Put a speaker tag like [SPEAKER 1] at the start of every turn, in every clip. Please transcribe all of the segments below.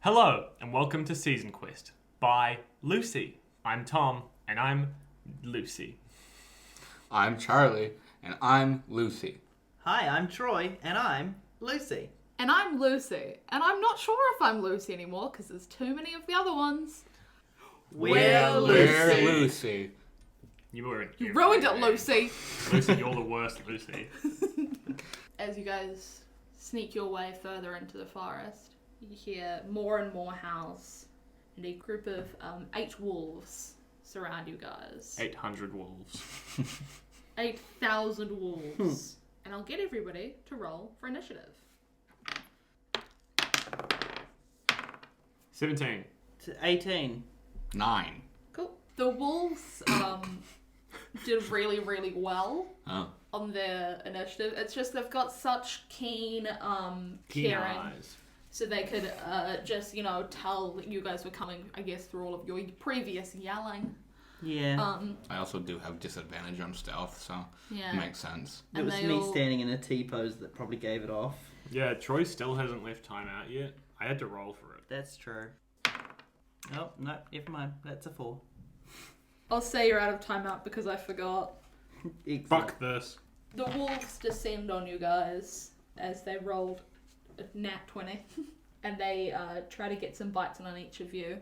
[SPEAKER 1] Hello, and welcome to Season Quest by Lucy. I'm Tom, and I'm Lucy.
[SPEAKER 2] I'm Charlie, and I'm Lucy.
[SPEAKER 3] Hi, I'm Troy, and I'm Lucy.
[SPEAKER 4] And I'm Lucy, and I'm not sure if I'm Lucy anymore because there's too many of the other ones.
[SPEAKER 3] We're
[SPEAKER 2] Lucy.
[SPEAKER 1] You were
[SPEAKER 4] You ruined it, Lucy.
[SPEAKER 1] Lucy, you're the worst, Lucy.
[SPEAKER 4] As you guys sneak your way further into the forest, you hear more and more howls, and a group of 8 wolves surround you guys.
[SPEAKER 1] 800 wolves.
[SPEAKER 4] 8,000 wolves. And I'll get everybody to roll for initiative.
[SPEAKER 1] 17.
[SPEAKER 3] 18.
[SPEAKER 2] 9.
[SPEAKER 4] Cool. The wolves did really, really well
[SPEAKER 2] Oh.
[SPEAKER 4] on their initiative. It's just they've got such keen
[SPEAKER 1] Keen
[SPEAKER 4] hearing.
[SPEAKER 1] eyes.
[SPEAKER 4] So they could just, tell that you guys were coming, I guess, through all of your previous yelling.
[SPEAKER 3] Yeah.
[SPEAKER 2] I also do have disadvantage on stealth, so
[SPEAKER 4] Yeah.
[SPEAKER 2] it makes sense.
[SPEAKER 3] It
[SPEAKER 4] and
[SPEAKER 3] was
[SPEAKER 4] they
[SPEAKER 3] me
[SPEAKER 4] all-
[SPEAKER 3] standing in a T-pose that probably gave it off.
[SPEAKER 1] Yeah, Troy still hasn't left time out yet. I had to roll for it.
[SPEAKER 3] That's true. Oh, no, never mind. That's a 4.
[SPEAKER 4] I'll say you're out of timeout because I forgot.
[SPEAKER 3] Excellent.
[SPEAKER 1] Fuck this.
[SPEAKER 4] The wolves descend on you guys as they rolled a nat 20. And they try to get some bites on each of you.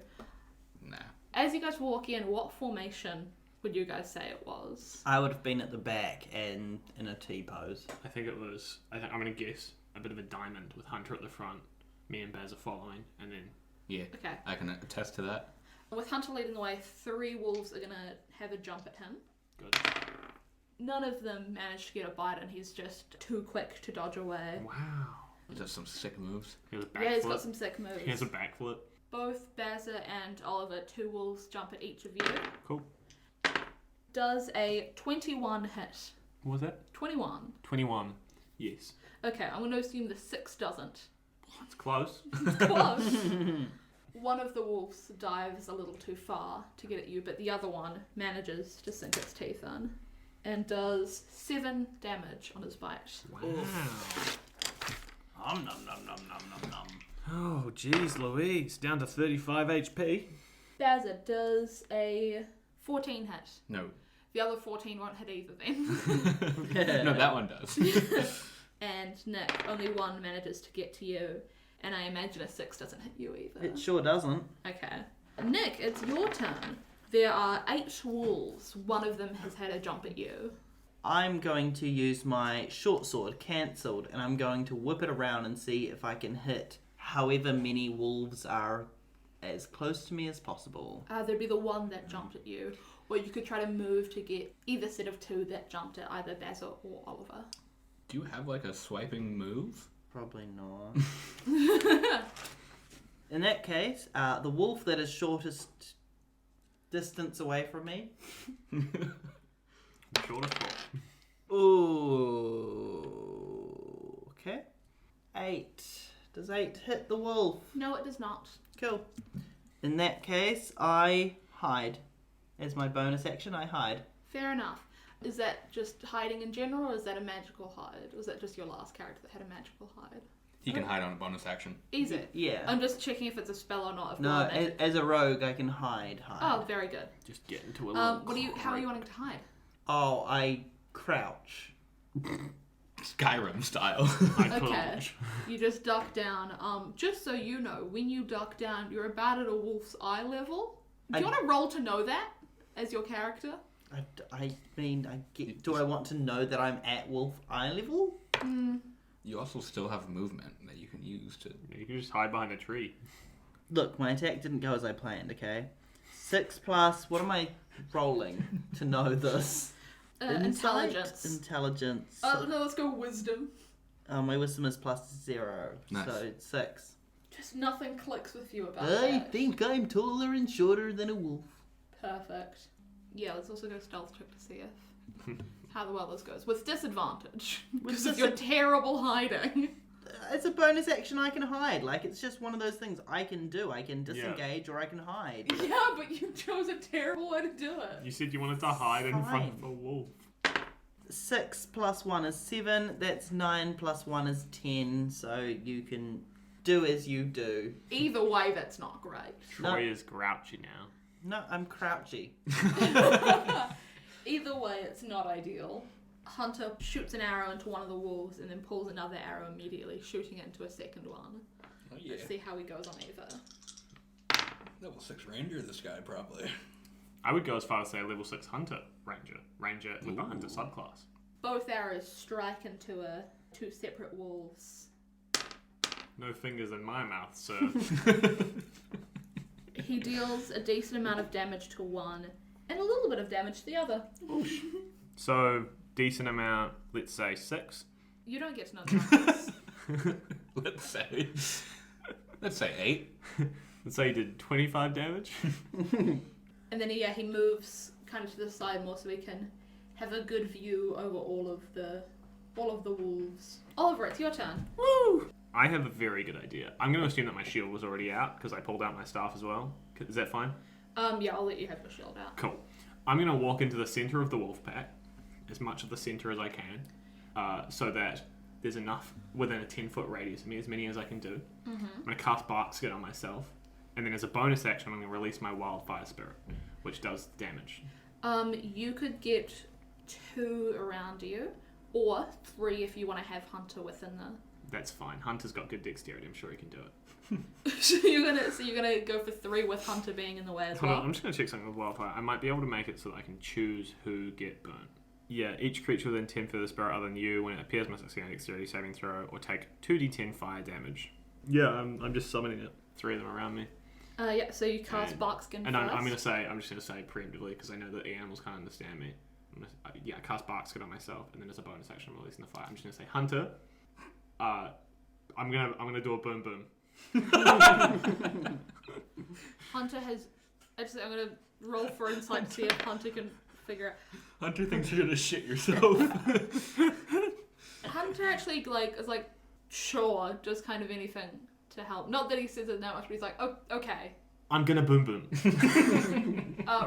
[SPEAKER 2] Nah.
[SPEAKER 4] As you guys walk in, what formation would you guys say it was?
[SPEAKER 3] I would have been at the back and in a T-pose.
[SPEAKER 1] I think I'm going to guess a bit of a diamond with Hunter at the front, me and Bazza following, and then...
[SPEAKER 2] Yeah,
[SPEAKER 4] Okay.
[SPEAKER 2] I can attest to that.
[SPEAKER 4] With Hunter leading the way, 3 wolves are going to have a jump at him.
[SPEAKER 1] Good.
[SPEAKER 4] None of them manage to get a bite, and he's just too quick to dodge away.
[SPEAKER 1] Wow.
[SPEAKER 2] Just some sick moves.
[SPEAKER 1] He has a backflip.
[SPEAKER 4] Yeah, he's got some sick moves.
[SPEAKER 1] He has a backflip.
[SPEAKER 4] Both Bazza and Oliver, 2 wolves, jump at each of you.
[SPEAKER 1] Cool.
[SPEAKER 4] Does a 21 hit?
[SPEAKER 1] What was that?
[SPEAKER 4] 21.
[SPEAKER 1] 21. Yes.
[SPEAKER 4] Okay, I'm going to assume the 6 doesn't.
[SPEAKER 1] It's close.
[SPEAKER 4] Close. One of the wolves dives a little too far to get at you, but the other one manages to sink its teeth in and does 7 damage on his bite.
[SPEAKER 1] Wow.
[SPEAKER 3] Nom nom nom nom nom nom nom.
[SPEAKER 1] Oh, jeez, Louise. Down to 35 HP.
[SPEAKER 4] Bazza does a 14 hit.
[SPEAKER 2] No.
[SPEAKER 4] The other 14 won't hit either then.
[SPEAKER 2] No, that one does.
[SPEAKER 4] And Nick, only 1 manages to get to you, and I imagine a 6 doesn't hit you either.
[SPEAKER 3] It sure doesn't.
[SPEAKER 4] Okay. Nick, it's your turn. There are 8 wolves. One of them has had a jump at you.
[SPEAKER 3] I'm going to use my short sword, cancelled, and I'm going to whip it around and see if I can hit however many wolves are as close to me as possible.
[SPEAKER 4] There'd be the one that jumped at you, or you could try to move to get either set of 2 that jumped at either Bazza or Oliver.
[SPEAKER 2] Do you have like a swiping move?
[SPEAKER 3] Probably not. In that case, the wolf that is shortest distance away from me.
[SPEAKER 1] Shortest one.
[SPEAKER 3] Ooh. Okay. 8. Does 8 hit the wolf?
[SPEAKER 4] No, it does not.
[SPEAKER 3] Cool. In that case, I hide. As my bonus action, I hide.
[SPEAKER 4] Fair enough. Is that just hiding in general, or is that a magical hide? Or was that just your last character that had a magical hide?
[SPEAKER 2] You can hide on a bonus action.
[SPEAKER 4] Easy.
[SPEAKER 3] Yeah.
[SPEAKER 4] I'm just checking if it's a spell or not. If
[SPEAKER 3] No,
[SPEAKER 4] not,
[SPEAKER 3] as a rogue, I can hide.
[SPEAKER 4] Oh, very good.
[SPEAKER 1] Just get into a little...
[SPEAKER 4] How are you wanting to hide?
[SPEAKER 3] Oh, I crouch.
[SPEAKER 2] Skyrim style.
[SPEAKER 1] I
[SPEAKER 4] Okay.
[SPEAKER 1] plunge.
[SPEAKER 4] You just duck down. Just so you know, when you duck down, you're about at a wolf's eye level. Do you want to roll to know that as your character?
[SPEAKER 3] I mean, do I want to know that I'm at wolf eye level?
[SPEAKER 2] You also still have movement that you can use to...
[SPEAKER 1] You can just hide behind a tree.
[SPEAKER 3] Look, my attack didn't go as I planned, okay? 6 plus, what am I rolling to know this? Insight?
[SPEAKER 4] Intelligence.
[SPEAKER 3] Intelligence.
[SPEAKER 4] No, let's go wisdom.
[SPEAKER 3] My wisdom is plus 0,
[SPEAKER 2] Nice.
[SPEAKER 3] so 6.
[SPEAKER 4] Just nothing clicks with you about
[SPEAKER 3] I
[SPEAKER 4] that.
[SPEAKER 3] think I'm taller and shorter than a wolf.
[SPEAKER 4] Perfect. Yeah, let's also go stealth check to see if how well this goes. With disadvantage. Because of your terrible hiding.
[SPEAKER 3] It's a bonus action I can hide. Like, it's just one of those things I can do. I can disengage or I can hide.
[SPEAKER 4] Yeah, but you chose a terrible way to do it.
[SPEAKER 1] You said you wanted to hide in front of
[SPEAKER 3] Fine.
[SPEAKER 1] a wolf.
[SPEAKER 3] 6 plus 1 is 7. That's 9 plus 1 is 10. So you can Do as you do.
[SPEAKER 4] Either way, that's not great.
[SPEAKER 1] Troy is grouchy now.
[SPEAKER 3] No, I'm crouchy.
[SPEAKER 4] Either way, it's not ideal. Hunter shoots an arrow into one of the wolves and then pulls another arrow immediately, shooting it into a second one.
[SPEAKER 2] Oh yeah.
[SPEAKER 4] Let's see how he goes on either.
[SPEAKER 2] Level 6 ranger, this guy probably.
[SPEAKER 1] I would go as far as say level 6 hunter ranger with the hunter subclass.
[SPEAKER 4] Both arrows strike into two separate wolves.
[SPEAKER 1] No fingers in my mouth, sir.
[SPEAKER 4] He deals a decent amount of damage to one and a little bit of damage to the other.
[SPEAKER 1] So decent amount, let's say 6.
[SPEAKER 4] You don't get to know the numbers.
[SPEAKER 2] Let's say 8.
[SPEAKER 1] Let's say he did 25 damage.
[SPEAKER 4] And then he moves kind of to the side more so we can have a good view over all of the wolves. Oliver, it's your turn.
[SPEAKER 1] Woo! I have a very good idea. I'm going to assume that my shield was already out because I pulled out my staff as well. Is that fine?
[SPEAKER 4] Yeah, I'll let you have your shield out.
[SPEAKER 1] Cool. I'm going to walk into the center of the wolf pack, as much of the center as I can, so that there's enough within a 10-foot radius of me, as many as I can do. Mm-hmm. I'm going to cast Bark Skin on myself, and then as a bonus action, I'm going to release my Wildfire Spirit, which does damage.
[SPEAKER 4] You could get 2 around you, or 3 if you want to have Hunter within the...
[SPEAKER 1] That's fine. Hunter's got good dexterity. I'm sure he can do it.
[SPEAKER 4] So you're gonna go for 3 with Hunter being in the way as
[SPEAKER 1] Hold
[SPEAKER 4] well?
[SPEAKER 1] on, I'm just going to check something with Wildfire. I might be able to make it so that I can choose who get burnt. Yeah, each creature within 10 feet of the spirit other than you, when it appears, must succeed a dexterity saving throw or take 2d10 fire damage. Yeah, I'm just summoning it. 3 of them around me.
[SPEAKER 4] Yeah, so you cast Barkskin
[SPEAKER 1] and
[SPEAKER 4] first.
[SPEAKER 1] I'm just going to say preemptively, because I know that the animals can't understand me. I cast Barkskin on myself, and then as a bonus action, I'm releasing the fire. I'm just going to say, Hunter, I'm gonna do a boom boom.
[SPEAKER 4] Hunter has... Actually, I'm gonna roll for insight to see if Hunter can figure out...
[SPEAKER 1] Hunter thinks you're gonna shit yourself.
[SPEAKER 4] Hunter actually, is like, sure, just kind of anything to help. Not that he says it that much, but he's like, oh, okay.
[SPEAKER 1] I'm gonna boom boom.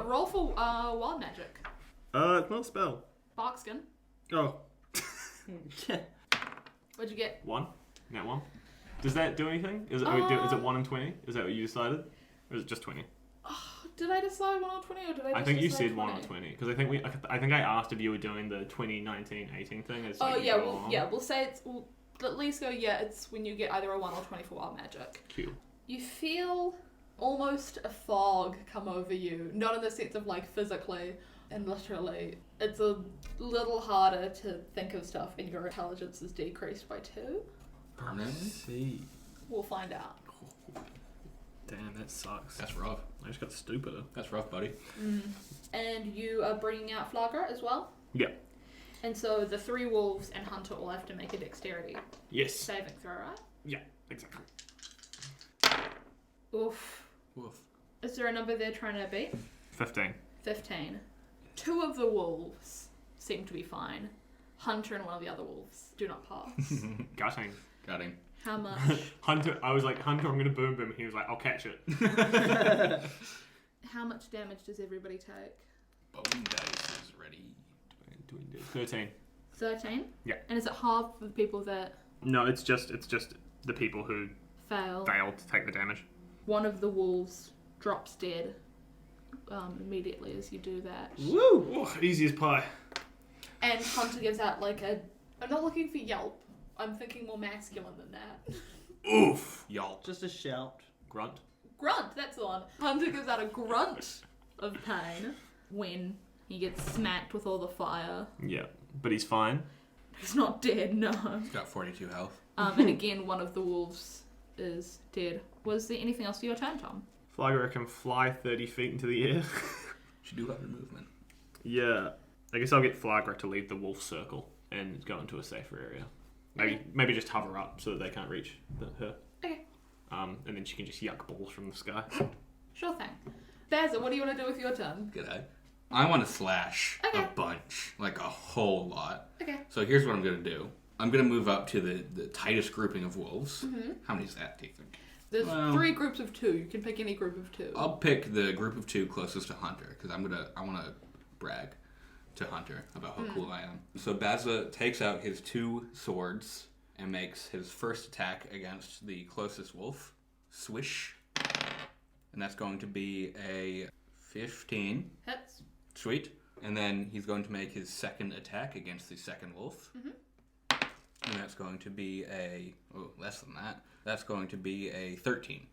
[SPEAKER 4] Roll for wild magic.
[SPEAKER 1] It's not a spell.
[SPEAKER 4] Barkskin.
[SPEAKER 1] Oh.
[SPEAKER 4] What'd you get?
[SPEAKER 1] 1. Nat 1. Does that do anything? Is it 1 and 20? Is that what you decided? Or is it just 20?
[SPEAKER 4] Did I decide 1 or 20 or did I just
[SPEAKER 1] I think you
[SPEAKER 4] decide
[SPEAKER 1] said 1 or 20. Because I think I asked if you were doing the 2019-18 thing. It's like
[SPEAKER 4] we'll say we'll at least go, it's when you get either a 1 or 20 for wild magic.
[SPEAKER 1] Cool.
[SPEAKER 4] You feel almost a fog come over you. Not in the sense of physically and literally. It's a little harder to think of stuff and your intelligence is decreased by 2.
[SPEAKER 2] Permanently?
[SPEAKER 1] See.
[SPEAKER 4] We'll find out.
[SPEAKER 1] Damn, that sucks.
[SPEAKER 2] That's rough.
[SPEAKER 1] I just got stupider.
[SPEAKER 2] That's rough, buddy.
[SPEAKER 4] And you are bringing out Flagra as well?
[SPEAKER 1] Yeah.
[SPEAKER 4] And so the 3 wolves and Hunter all have to make a dexterity
[SPEAKER 1] Yes.
[SPEAKER 4] saving throw, right?
[SPEAKER 1] Yeah, exactly.
[SPEAKER 4] Oof.
[SPEAKER 2] Woof.
[SPEAKER 4] Is there a number they're trying to beat?
[SPEAKER 1] 15.
[SPEAKER 4] 15. 2 of the wolves seem to be fine. Hunter and one of the other wolves do not pass.
[SPEAKER 1] Got him.
[SPEAKER 4] How much?
[SPEAKER 1] Hunter, I was like, Hunter, I'm going to boom boom. He was like, I'll catch it.
[SPEAKER 4] How much damage does everybody take?
[SPEAKER 2] Bone dice is ready.
[SPEAKER 1] 13.
[SPEAKER 4] 13?
[SPEAKER 1] Yeah.
[SPEAKER 4] And is it half for the people that
[SPEAKER 1] No, it's just the people who
[SPEAKER 4] fail?
[SPEAKER 1] failed to take the damage.
[SPEAKER 4] One of the wolves drops dead immediately as you do that.
[SPEAKER 1] Woo! Oh, easy as pie.
[SPEAKER 4] And Hunter gives out I'm not looking for yelp. I'm thinking more masculine than that.
[SPEAKER 1] Oof! Yelp.
[SPEAKER 3] Just a shout.
[SPEAKER 1] Grunt.
[SPEAKER 4] Grunt, that's the one. Hunter gives out a grunt of pain when he gets smacked with all the fire.
[SPEAKER 1] Yeah, but he's fine.
[SPEAKER 4] He's not dead, no.
[SPEAKER 2] He's got 42 health.
[SPEAKER 4] And again, one of the wolves is dead. Was there anything else for your turn, Tom?
[SPEAKER 1] Flagra can fly 30 feet into the air.
[SPEAKER 2] She do have her movement.
[SPEAKER 1] Yeah. I guess I'll get Flagra to leave the wolf circle and go into a safer area. Maybe just hover up so that they can't reach her.
[SPEAKER 4] Okay.
[SPEAKER 1] And then she can just yuck balls from the sky.
[SPEAKER 4] Sure thing. Bazza, what do you want to do with your turn?
[SPEAKER 2] G'day. I want to slash
[SPEAKER 4] Okay.
[SPEAKER 2] a bunch. Like a whole lot.
[SPEAKER 4] Okay.
[SPEAKER 2] So here's what I'm going to do. I'm going to move up to the tightest grouping of wolves.
[SPEAKER 4] Mm-hmm.
[SPEAKER 2] How many is that, do you think?
[SPEAKER 4] There's 3 groups of 2. You can pick any group of 2.
[SPEAKER 2] I'll pick the group of 2 closest to Hunter, because I want to brag to Hunter about how cool I am. So Bazza takes out his 2 swords and makes his first attack against the closest wolf. Swish. And that's going to be a 15.
[SPEAKER 4] Hits.
[SPEAKER 2] Sweet. And then he's going to make his second attack against the second wolf. And that's going to be less than that. That's going to be a 13.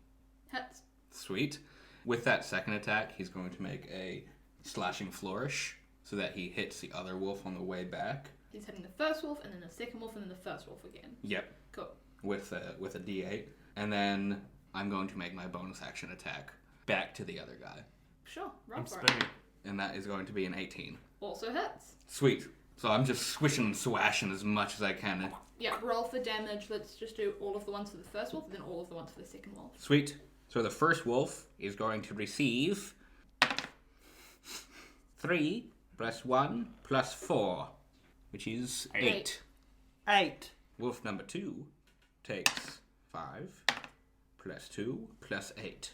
[SPEAKER 4] Hits.
[SPEAKER 2] Sweet. With that second attack, he's going to make a slashing flourish so that he hits the other wolf on the way back.
[SPEAKER 4] He's hitting the first wolf, and then the second wolf, and then the first wolf again.
[SPEAKER 2] Yep.
[SPEAKER 4] Cool.
[SPEAKER 2] With a D8. And then I'm going to make my bonus action attack back to the other guy.
[SPEAKER 4] Sure, roll
[SPEAKER 1] I'm
[SPEAKER 4] for it.
[SPEAKER 1] spinning.
[SPEAKER 2] And that is going to be an 18.
[SPEAKER 4] Also hits.
[SPEAKER 2] Sweet. So I'm just swishing and swashing as much as I can.
[SPEAKER 4] Yeah, roll for damage. Let's just do all of the ones for the first wolf, and then all of the ones for the second wolf.
[SPEAKER 2] Sweet. So the first wolf is going to receive 3 plus 1 plus 4, which is 8.
[SPEAKER 3] 8.
[SPEAKER 2] Wolf number 2 takes 5 plus 2 plus 8.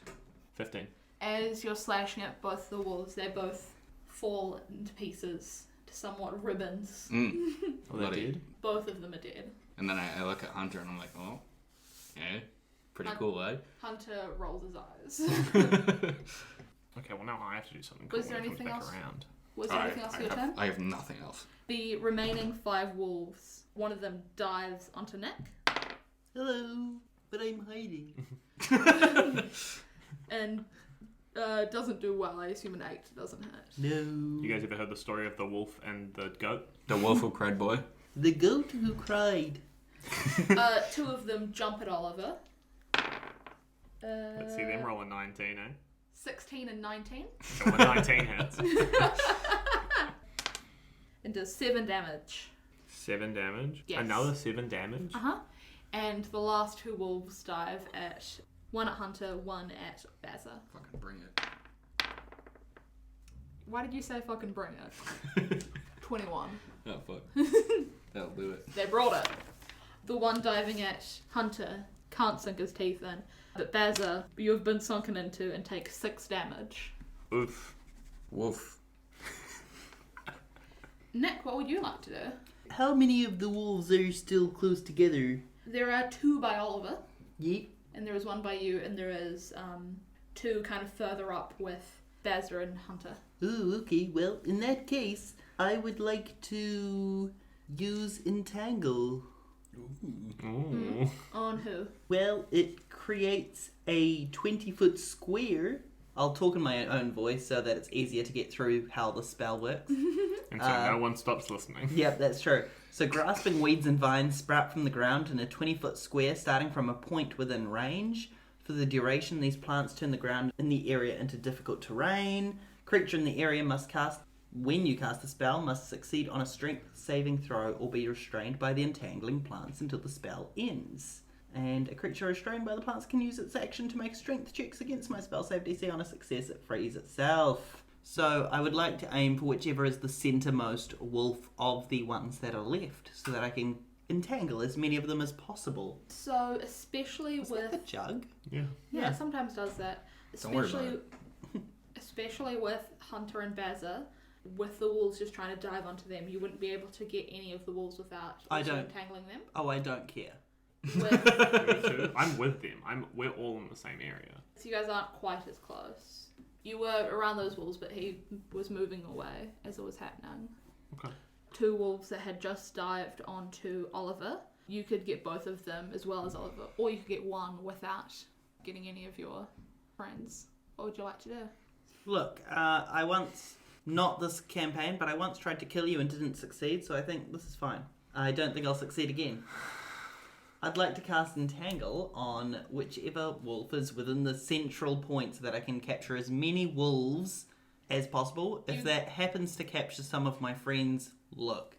[SPEAKER 1] 15.
[SPEAKER 4] As you're slashing at both the wolves, they both fall into pieces to somewhat ribbons.
[SPEAKER 1] Oh, they're
[SPEAKER 2] Bloody.
[SPEAKER 1] dead?
[SPEAKER 4] Both of them are dead.
[SPEAKER 2] And then I look at Hunter and I'm like, oh, yeah, pretty cool, eh?
[SPEAKER 4] Hunter rolls his eyes.
[SPEAKER 1] Okay, well now I have to do something cool
[SPEAKER 4] Was there
[SPEAKER 1] when it comes
[SPEAKER 4] anything
[SPEAKER 1] back
[SPEAKER 4] else?
[SPEAKER 1] around.
[SPEAKER 4] Was there anything else for your turn?
[SPEAKER 2] I have nothing else.
[SPEAKER 4] The remaining 5 wolves, one of them dives onto Nick,
[SPEAKER 3] Hello, but I'm hiding.
[SPEAKER 4] and doesn't do well. I assume an 8 doesn't hit.
[SPEAKER 3] No.
[SPEAKER 1] You guys ever heard the story of the wolf and the goat?
[SPEAKER 2] The wolf who cried boy.
[SPEAKER 3] The goat who cried.
[SPEAKER 4] 2 of them jump at Oliver.
[SPEAKER 1] Let's see them roll a 19, eh?
[SPEAKER 4] 16 and 19.
[SPEAKER 1] So a 19 hits.
[SPEAKER 4] And does 7 damage.
[SPEAKER 1] 7 damage.
[SPEAKER 4] Yes.
[SPEAKER 1] Another 7 damage.
[SPEAKER 4] Uh-huh. And the last 2 wolves dive at... one at Hunter, one at Bazza.
[SPEAKER 2] Fucking bring it.
[SPEAKER 4] Why did you say fucking bring it? 21.
[SPEAKER 2] Oh, fuck. That'll do it.
[SPEAKER 4] They brought it. The one diving at Hunter can't sink his teeth in. But Bazza, you have been sunken into and take 6 damage.
[SPEAKER 1] Oof.
[SPEAKER 2] Wolf.
[SPEAKER 4] Nick, what would you like to do?
[SPEAKER 3] How many of the wolves are still close together?
[SPEAKER 4] There are 2 by Oliver,
[SPEAKER 3] Yep.
[SPEAKER 4] and there is 1 by you, and there is 2 kind of further up with Bazza and Hunter.
[SPEAKER 3] Oh, okay. Well, in that case, I would like to use Entangle.
[SPEAKER 1] Ooh.
[SPEAKER 4] On who?
[SPEAKER 3] Well, it creates a 20-foot square. I'll talk in my own voice so that it's easier to get through how the spell works.
[SPEAKER 1] And so no one stops listening.
[SPEAKER 3] Yep, that's true. So grasping weeds and vines sprout from the ground in a 20-foot square starting from a point within range. For the duration, these plants turn the ground in the area into difficult terrain. Creature in the area when you cast the spell, must succeed on a strength saving throw or be restrained by the entangling plants until the spell ends. And a creature restrained by the plants can use its action to make strength checks against my spell save DC. On a success, it frees itself. So I would like to aim for whichever is the centermost wolf of the ones that are left, so that I can entangle as many of them as possible.
[SPEAKER 4] So, especially
[SPEAKER 3] Is
[SPEAKER 4] with...
[SPEAKER 3] that a jug?
[SPEAKER 1] Yeah.
[SPEAKER 4] Yeah, it sometimes does that.
[SPEAKER 2] Don't worry about
[SPEAKER 4] Especially with Hunter and Bazza, with the wolves just trying to dive onto them, you wouldn't be able to get any of the wolves without
[SPEAKER 3] I
[SPEAKER 4] also
[SPEAKER 3] don't.
[SPEAKER 4] entangling them.
[SPEAKER 3] Oh, I don't care.
[SPEAKER 4] With,
[SPEAKER 1] Me too. I'm with them. We're all in the same area.
[SPEAKER 4] so you guys aren't quite as close. You were around those wolves, but he was moving away as it was happening.
[SPEAKER 1] Okay.
[SPEAKER 4] 2 wolves that had just dived onto Oliver. You could get both of them as well as Oliver, or you could get one without getting any of your friends. What would you like to do?
[SPEAKER 3] Look, I once, not this campaign, but I once tried to kill you and didn't succeed, so I think this is fine. I don't think I'll succeed again. I'd like to cast Entangle on whichever wolf is within the central point so that I can capture as many wolves as possible. If that happens to capture some of my friends, look.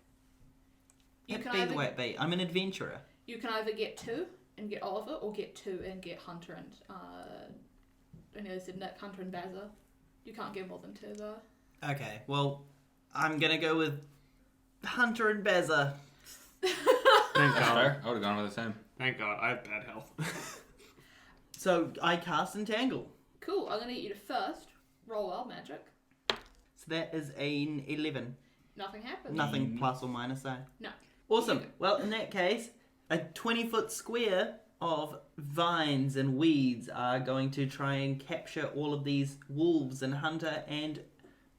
[SPEAKER 4] You
[SPEAKER 3] It
[SPEAKER 4] can
[SPEAKER 3] be
[SPEAKER 4] either-
[SPEAKER 3] the way it be. I'm an adventurer.
[SPEAKER 4] You can either get 2 and get Oliver, or get 2 and get Hunter and I nearly said Nick, Hunter and Bazza. You can't get more than 2 though.
[SPEAKER 3] Okay, well, I'm gonna go with Hunter and Bazza.
[SPEAKER 1] Thank
[SPEAKER 2] That's
[SPEAKER 1] God.
[SPEAKER 2] fair. I would have gone with the same.
[SPEAKER 1] Thank God. I have bad health.
[SPEAKER 3] So I cast Entangle.
[SPEAKER 4] Cool, I'm gonna get you to first roll wild magic.
[SPEAKER 3] So that is an 11.
[SPEAKER 4] Nothing happens.
[SPEAKER 3] Nothing plus or minus, eh?
[SPEAKER 4] No.
[SPEAKER 3] Awesome. Well, in that case, A 20-foot square of vines and weeds are going to try and capture all of these wolves, and Hunter and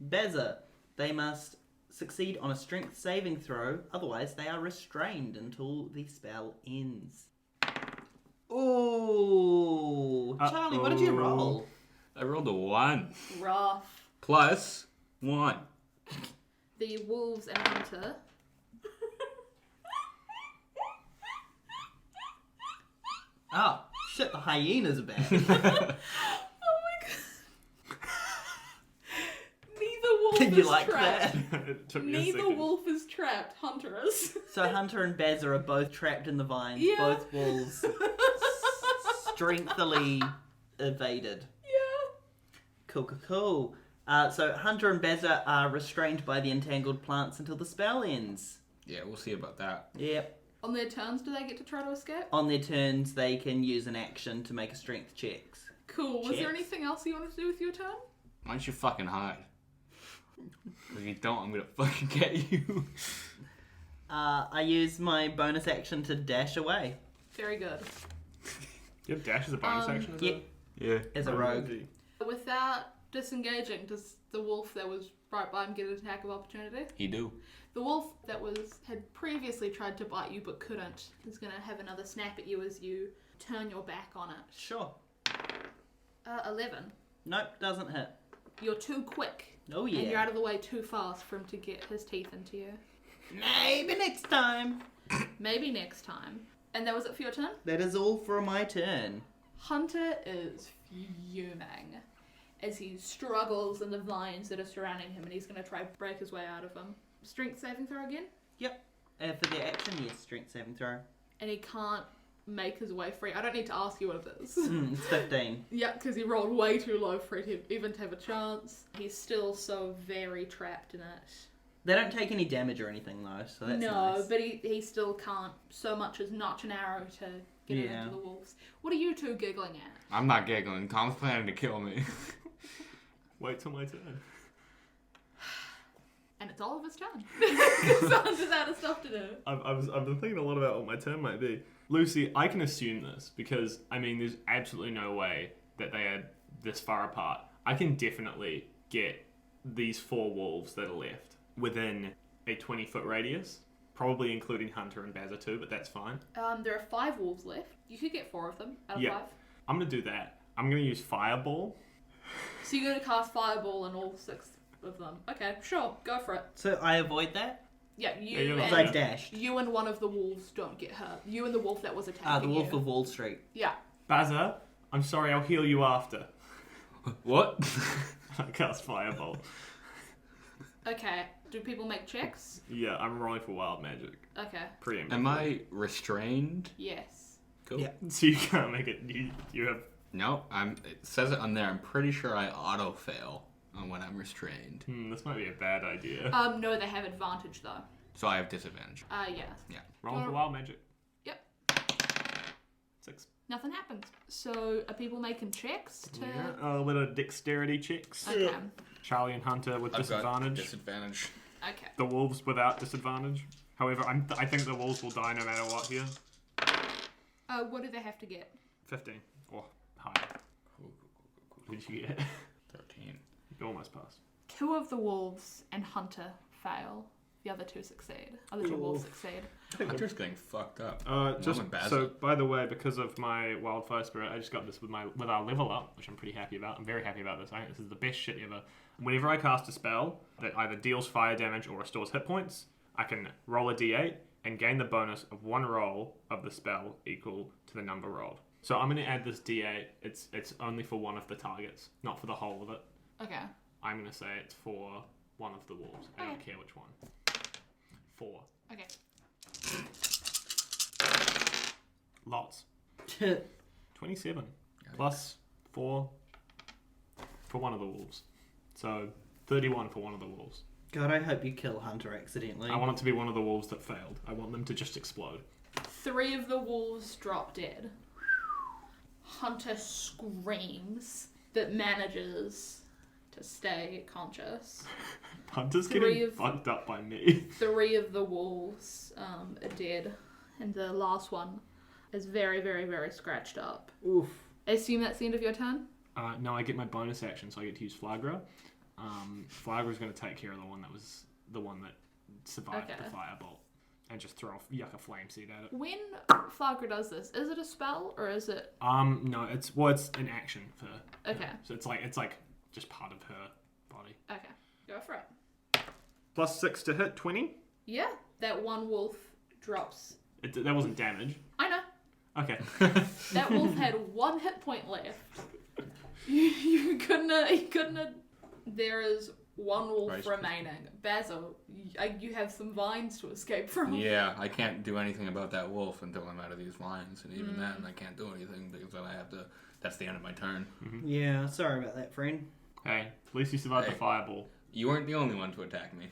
[SPEAKER 3] Bazza. They must succeed on a strength saving throw, otherwise they are restrained until the spell ends. Ooh, Charlie, what did you roll?
[SPEAKER 2] I rolled a 1
[SPEAKER 4] Rough.
[SPEAKER 2] plus 1.
[SPEAKER 4] The wolves and Hunter.
[SPEAKER 3] Oh, shit, the hyenas are back.
[SPEAKER 4] Oh my god. Neither wolf
[SPEAKER 3] Did
[SPEAKER 4] is
[SPEAKER 3] you like
[SPEAKER 4] trapped.
[SPEAKER 3] that?
[SPEAKER 1] It took me a
[SPEAKER 4] Neither
[SPEAKER 1] second.
[SPEAKER 4] wolf is trapped. Hunter is.
[SPEAKER 3] So Hunter and Bazza are both trapped in the vines,
[SPEAKER 4] Yeah.
[SPEAKER 3] both wolves strengthily evaded.
[SPEAKER 4] Yeah.
[SPEAKER 3] Cool. So Hunter and Bazza are restrained by the entangled plants until the spell ends.
[SPEAKER 2] Yeah, we'll see about that.
[SPEAKER 3] Yep.
[SPEAKER 4] On their turns, do they get to try to escape?
[SPEAKER 3] On their turns, they can use an action to make a strength checks.
[SPEAKER 4] Cool. Was there
[SPEAKER 3] Checks.
[SPEAKER 4] anything else you wanted to do with your turn?
[SPEAKER 2] Why don't you fucking hide? If you don't, I'm gonna fucking get you.
[SPEAKER 3] I use my bonus action to dash away
[SPEAKER 4] Very good.
[SPEAKER 1] You have dash as a bonus action? As
[SPEAKER 3] Yep.
[SPEAKER 2] Yeah.
[SPEAKER 3] as a rogue.
[SPEAKER 4] Without disengaging, does the wolf that was right by him get an attack of opportunity?
[SPEAKER 2] He do.
[SPEAKER 4] The wolf that had previously tried to bite you but couldn't is going to have another snap at you as you turn your back on it.
[SPEAKER 3] Sure.
[SPEAKER 4] 11.
[SPEAKER 3] Nope, doesn't hit.
[SPEAKER 4] You're too quick.
[SPEAKER 3] Oh
[SPEAKER 4] And you're
[SPEAKER 3] yeah.
[SPEAKER 4] out of the way too fast for him to get his teeth into you.
[SPEAKER 3] Maybe next time.
[SPEAKER 4] Maybe next time. And that was it for your turn?
[SPEAKER 3] That is all for my turn.
[SPEAKER 4] Hunter is fuming as he struggles in the vines that are surrounding him, and he's going to try to break his way out of them. Strength saving throw again?
[SPEAKER 3] Yep. For the action, yes, strength saving throw.
[SPEAKER 4] And he can't make his way free. I don't need to ask you what it is.
[SPEAKER 3] It's 15.
[SPEAKER 4] Yeah, because he rolled way too low for it to even to have a chance. He's still so very trapped in it.
[SPEAKER 3] They don't take any damage or anything though, so that's
[SPEAKER 4] No,
[SPEAKER 3] nice.
[SPEAKER 4] but he still can't so much as notch an arrow to get it
[SPEAKER 3] Yeah.
[SPEAKER 4] into the wolves. What are you two giggling at?
[SPEAKER 2] I'm not giggling. Tom's planning to kill me.
[SPEAKER 1] Wait till my turn.
[SPEAKER 4] And it's Oliver's turn. Because Hunter's out of stuff to do.
[SPEAKER 1] I've been thinking a lot about what my turn might be. Lucy, I can assume this because, I mean, there's absolutely no way that they are this far apart. I can definitely get these 4 wolves that are left within a 20-foot radius, probably including Hunter and Bazza too, but that's fine.
[SPEAKER 4] There are 5 wolves left. You could get 4 of them out of
[SPEAKER 1] Yeah.
[SPEAKER 4] 5.
[SPEAKER 1] I'm going to do that. I'm going to use Fireball.
[SPEAKER 4] So you're going to cast Fireball on all 6 of them. Okay, sure. Go for it.
[SPEAKER 3] So I avoid that?
[SPEAKER 4] Yeah,
[SPEAKER 1] Yeah, you're
[SPEAKER 3] Because
[SPEAKER 1] not
[SPEAKER 3] I
[SPEAKER 4] and,
[SPEAKER 3] dashed.
[SPEAKER 4] you and one of the wolves don't get hurt. You and the wolf that was attacking
[SPEAKER 3] The Wolf
[SPEAKER 4] you.
[SPEAKER 3] of Wall Street.
[SPEAKER 4] Yeah.
[SPEAKER 1] Bazza, I'm sorry, I'll heal you after.
[SPEAKER 2] What?
[SPEAKER 1] I cast Fireball.
[SPEAKER 4] Okay. Do people make checks?
[SPEAKER 1] Yeah, I'm rolling for Wild Magic.
[SPEAKER 4] Okay.
[SPEAKER 1] Preemptively.
[SPEAKER 2] Am I restrained?
[SPEAKER 4] Yes.
[SPEAKER 2] Cool.
[SPEAKER 3] Yeah.
[SPEAKER 1] So you can't make it. You have.
[SPEAKER 2] No, it says it on there. I'm pretty sure I auto fail on when I'm restrained.
[SPEAKER 1] This might be a bad idea.
[SPEAKER 4] No, they have advantage though.
[SPEAKER 2] So I have disadvantage.
[SPEAKER 4] Yeah.
[SPEAKER 1] Rolling for Wild Magic.
[SPEAKER 4] Yep.
[SPEAKER 1] 6.
[SPEAKER 4] Nothing happens. So are people making checks to?
[SPEAKER 1] Yeah, a little dexterity checks.
[SPEAKER 4] Okay.
[SPEAKER 1] Charlie and Hunter with
[SPEAKER 2] I've got
[SPEAKER 1] disadvantage.
[SPEAKER 2] disadvantage.
[SPEAKER 4] Okay.
[SPEAKER 1] The wolves without disadvantage. However, I think the wolves will die no matter what here.
[SPEAKER 4] What do they have to get?
[SPEAKER 1] 15 or higher. What did you get?
[SPEAKER 2] 13.
[SPEAKER 1] You almost passed.
[SPEAKER 4] 2 of the wolves and Hunter fail. The other 2 succeed. Other 2 wolves succeed.
[SPEAKER 2] Hunter's getting fucked up.
[SPEAKER 1] Just
[SPEAKER 2] I'm Bazza.
[SPEAKER 1] so, by the way, because of my wildfire spirit, I just got this with our level up, which I'm pretty happy about. I'm very happy about this. I think this is the best shit ever. Whenever I cast a spell that either deals fire damage or restores hit points, I can roll a d8 and gain the bonus of 1 roll of the spell equal to the number rolled. So I'm going to add this d8. It's only for one of the targets, not for the whole of it.
[SPEAKER 4] Okay.
[SPEAKER 1] I'm going to say it's for one of the wolves. I don't
[SPEAKER 4] Okay.
[SPEAKER 1] care which one. 4.
[SPEAKER 4] Okay.
[SPEAKER 1] Lots. 27 plus 4 for one of the wolves. So 31 for one of the wolves.
[SPEAKER 3] God, I hope you kill Hunter accidentally.
[SPEAKER 1] I want it to be one of the wolves that failed. I want them to just explode.
[SPEAKER 4] 3 of the wolves drop dead. Hunter screams, but manages to stay conscious.
[SPEAKER 1] Hunter's
[SPEAKER 4] 3
[SPEAKER 1] getting
[SPEAKER 4] of-
[SPEAKER 1] fucked up by me.
[SPEAKER 4] 3 of the wolves are dead, and the last one is very, very, very scratched up.
[SPEAKER 3] Oof.
[SPEAKER 4] I assume that's the end of your turn?
[SPEAKER 1] No, I get my bonus action, so I get to use Flagra. Flagra's going to take care of the one that survived the firebolt, and just throw a flame seed at it.
[SPEAKER 4] When Flagra does this, is it a spell or is it?
[SPEAKER 1] No, it's an action for.
[SPEAKER 4] Okay.
[SPEAKER 1] Her. So it's like just part of her body.
[SPEAKER 4] Okay, go for it.
[SPEAKER 1] +6 to hit, 20.
[SPEAKER 4] Yeah, that one wolf drops.
[SPEAKER 1] That wasn't damage.
[SPEAKER 4] I know.
[SPEAKER 1] Okay.
[SPEAKER 4] That wolf had 1 hit point left. You couldn't have. There is one wolf remaining. Bazza, you have some vines to escape from.
[SPEAKER 2] Yeah, I can't do anything about that wolf until I'm out of these vines, and even then I can't do anything because then I have to. That's the end of my turn.
[SPEAKER 1] Mm-hmm.
[SPEAKER 3] Yeah, sorry about that, friend.
[SPEAKER 1] Hey, at least you survived the fireball.
[SPEAKER 2] You weren't the only one to attack me.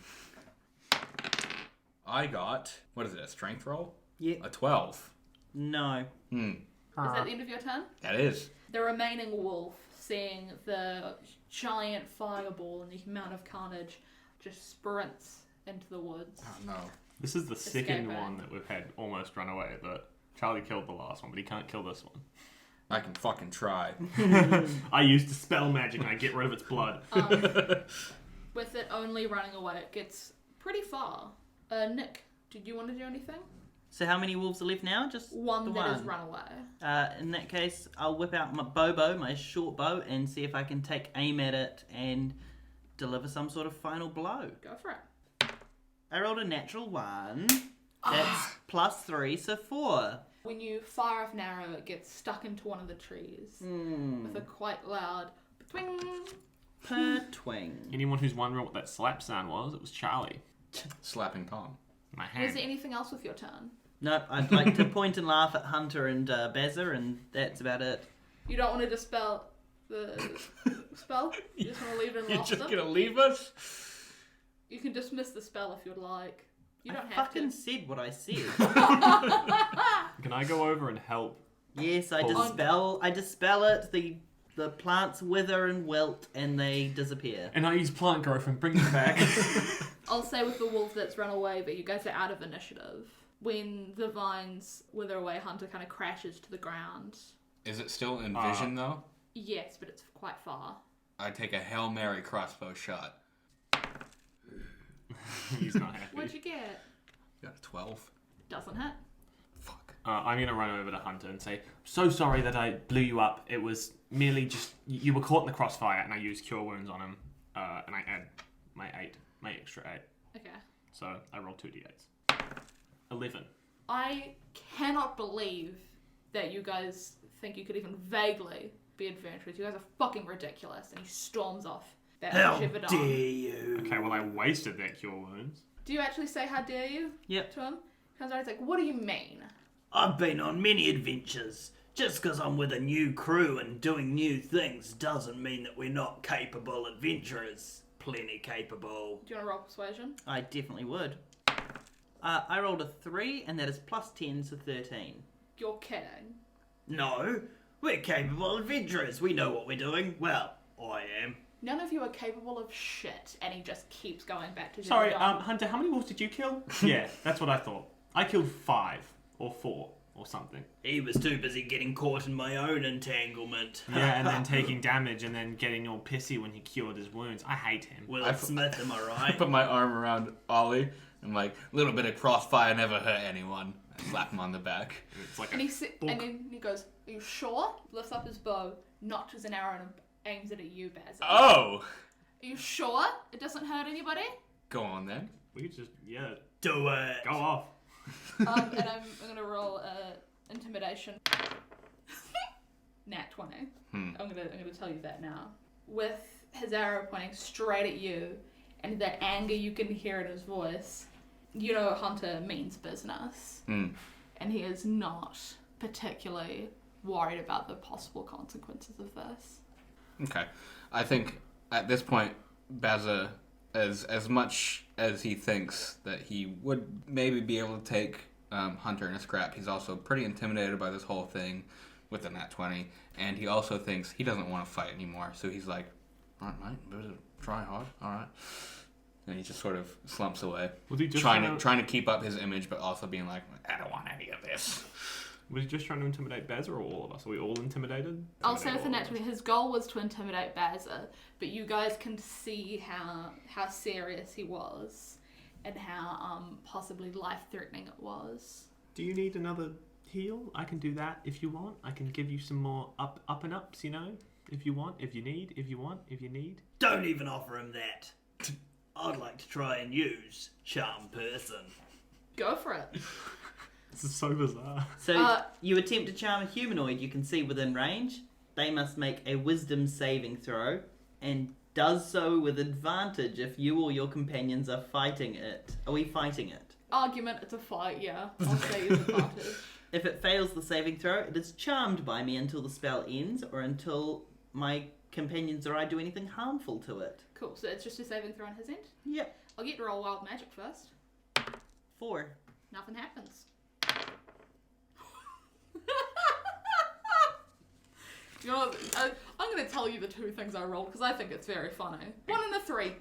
[SPEAKER 2] I got what is it? A strength roll?
[SPEAKER 3] Yep.
[SPEAKER 2] A 12.
[SPEAKER 3] No.
[SPEAKER 4] Is that the end of your turn?
[SPEAKER 2] That is.
[SPEAKER 4] The remaining wolf, seeing the giant fireball and the amount of carnage, just sprints into the woods.
[SPEAKER 2] Oh no.
[SPEAKER 1] This is the second
[SPEAKER 4] Escape,
[SPEAKER 1] one that we've had almost run away, but Charlie killed the last one, but he can't kill this one.
[SPEAKER 2] I can fucking try.
[SPEAKER 1] I used dispel magic and I get rid of its blood.
[SPEAKER 4] With it only running away, it gets pretty far. Nick, did you want to do anything?
[SPEAKER 3] So how many wolves are left now? Just
[SPEAKER 4] One
[SPEAKER 3] the
[SPEAKER 4] that
[SPEAKER 3] one.
[SPEAKER 4] has run away.
[SPEAKER 3] In that case, I'll whip out my bow, my short bow, and see if I can take aim at it and deliver some sort of final blow.
[SPEAKER 4] Go for it.
[SPEAKER 3] I rolled a natural 1. That's +3, so 4.
[SPEAKER 4] When you fire off an arrow, it gets stuck into one of the trees with a quite loud twing.
[SPEAKER 3] Per-twing.
[SPEAKER 1] Anyone who's wondering what that slap sound was, it was Charlie.
[SPEAKER 2] Slapping Tom.
[SPEAKER 1] My
[SPEAKER 4] Is
[SPEAKER 1] hand.
[SPEAKER 4] there anything else with your turn?
[SPEAKER 3] Nope, I'd like to point and laugh at Hunter and Bazza, and that's about it.
[SPEAKER 4] You don't want to dispel the spell? You just want to leave it in
[SPEAKER 2] You're
[SPEAKER 4] laughter?
[SPEAKER 2] just gonna leave us?
[SPEAKER 4] You can dismiss the spell if you'd like. You don't
[SPEAKER 3] I
[SPEAKER 4] have
[SPEAKER 3] fucking
[SPEAKER 4] to.
[SPEAKER 3] said what I said.
[SPEAKER 1] Can I go over and help?
[SPEAKER 3] Yes, I
[SPEAKER 1] Oh.
[SPEAKER 3] dispel it, the plants wither and wilt, and they disappear.
[SPEAKER 1] And I use plant growth and bring it back.
[SPEAKER 4] I'll say with the wolf that's run away, but you guys are out of initiative. When the vines wither away, Hunter kind of crashes to the ground.
[SPEAKER 2] Is it still in vision though?
[SPEAKER 4] Yes, but it's quite far.
[SPEAKER 2] I take a Hail Mary crossbow shot.
[SPEAKER 1] He's not happy.
[SPEAKER 4] What'd you get?
[SPEAKER 2] Got a 12.
[SPEAKER 4] Doesn't hit.
[SPEAKER 2] Fuck.
[SPEAKER 1] I'm going to run over to Hunter and say, so sorry that I blew you up. It was merely just, you were caught in the crossfire, and I used Cure Wounds on him, and I add my extra 8.
[SPEAKER 4] Okay.
[SPEAKER 1] So I rolled 2d8s. 11.
[SPEAKER 4] I cannot believe that you guys think you could even vaguely be adventurous. You guys are fucking ridiculous. And he storms off. That
[SPEAKER 3] How
[SPEAKER 4] Givaudan.
[SPEAKER 3] dare you?
[SPEAKER 1] Okay, well I wasted that Cure Wounds.
[SPEAKER 4] Do you actually say how dare you
[SPEAKER 3] Yep.
[SPEAKER 4] to him? He comes out, he's like, what do you mean?
[SPEAKER 3] I've been on many adventures. Just because I'm with a new crew and doing new things doesn't mean that we're not capable adventurers. Plenty capable.
[SPEAKER 4] Do you want to roll persuasion?
[SPEAKER 3] I definitely would. I rolled a 3, and that is +10, so 13.
[SPEAKER 4] You're kidding.
[SPEAKER 3] No, we're capable adventurers. We know what we're doing. Well, I am.
[SPEAKER 4] None of you are capable of shit. And he just keeps going back to
[SPEAKER 1] Sorry,
[SPEAKER 4] Givaudan.
[SPEAKER 1] Hunter, how many wolves did you kill? Yeah, that's what I thought. I killed 5 or 4 or something.
[SPEAKER 3] He was too busy getting caught in my own entanglement.
[SPEAKER 1] Yeah, and then taking damage and then getting all pissy when he cured his wounds. I hate him.
[SPEAKER 3] Will Smith, am I
[SPEAKER 2] I
[SPEAKER 3] right?
[SPEAKER 2] put my arm around Ollie. I'm like, a little bit of crossfire never hurt anyone. I slap him on the back.
[SPEAKER 1] It's like
[SPEAKER 4] And,
[SPEAKER 1] a
[SPEAKER 4] and then he goes, are you sure? Lifts up his bow, notches an arrow and aims it at you, Bazza.
[SPEAKER 2] Oh!
[SPEAKER 4] Are you sure it doesn't hurt anybody?
[SPEAKER 2] Go on then.
[SPEAKER 1] we could just
[SPEAKER 3] Do it.
[SPEAKER 1] go off.
[SPEAKER 4] And I'm gonna roll intimidation. Nat 20. I'm gonna tell you that now. With his arrow pointing straight at you, and the anger you can hear in his voice, you know Hunter means business, and he is not particularly worried about the possible consequences of this.
[SPEAKER 2] Okay. I think at this point, Bazza, as much as he thinks that he would maybe be able to take Hunter in a scrap, he's also pretty intimidated by this whole thing with the Nat 20, and he also thinks he doesn't want to fight anymore, so he's like, alright mate, better try hard, alright. And he just sort of slumps away,
[SPEAKER 1] Was he just
[SPEAKER 2] trying to keep up his image, but also being like, I don't want any of this.
[SPEAKER 1] Was he just trying to intimidate Bazza or all of us? Are we all intimidated?
[SPEAKER 4] I'll say
[SPEAKER 1] Intimidate
[SPEAKER 4] for
[SPEAKER 1] all of
[SPEAKER 4] naturally,
[SPEAKER 1] us.
[SPEAKER 4] his goal was to intimidate Bazza, but you guys can see how serious he was and how possibly life-threatening it was.
[SPEAKER 1] Do you need another heal? I can do that if you want. I can give you some more up and ups, you know? If you want, if you need, if you want, if you need.
[SPEAKER 5] Don't even offer him that. I'd like to try and use Charm Person.
[SPEAKER 4] Go for it.
[SPEAKER 1] This is so bizarre.
[SPEAKER 3] So you attempt to charm a humanoid you can see within range. They must make a wisdom saving throw, and does so with advantage if you or your companions are fighting it. Are we fighting it?
[SPEAKER 4] Argument, it's a fight, yeah. I'll say use advantage.
[SPEAKER 3] If it fails the saving throw, it is charmed by me until the spell ends, or until my companions or I do anything harmful to it.
[SPEAKER 4] Cool, so it's just a saving throw on his end?
[SPEAKER 3] Yep.
[SPEAKER 4] I'll get to roll wild magic first.
[SPEAKER 3] 4.
[SPEAKER 4] Nothing happens. You know what? I'm going to tell you the two things I rolled because I think it's very funny. 1 and a 3.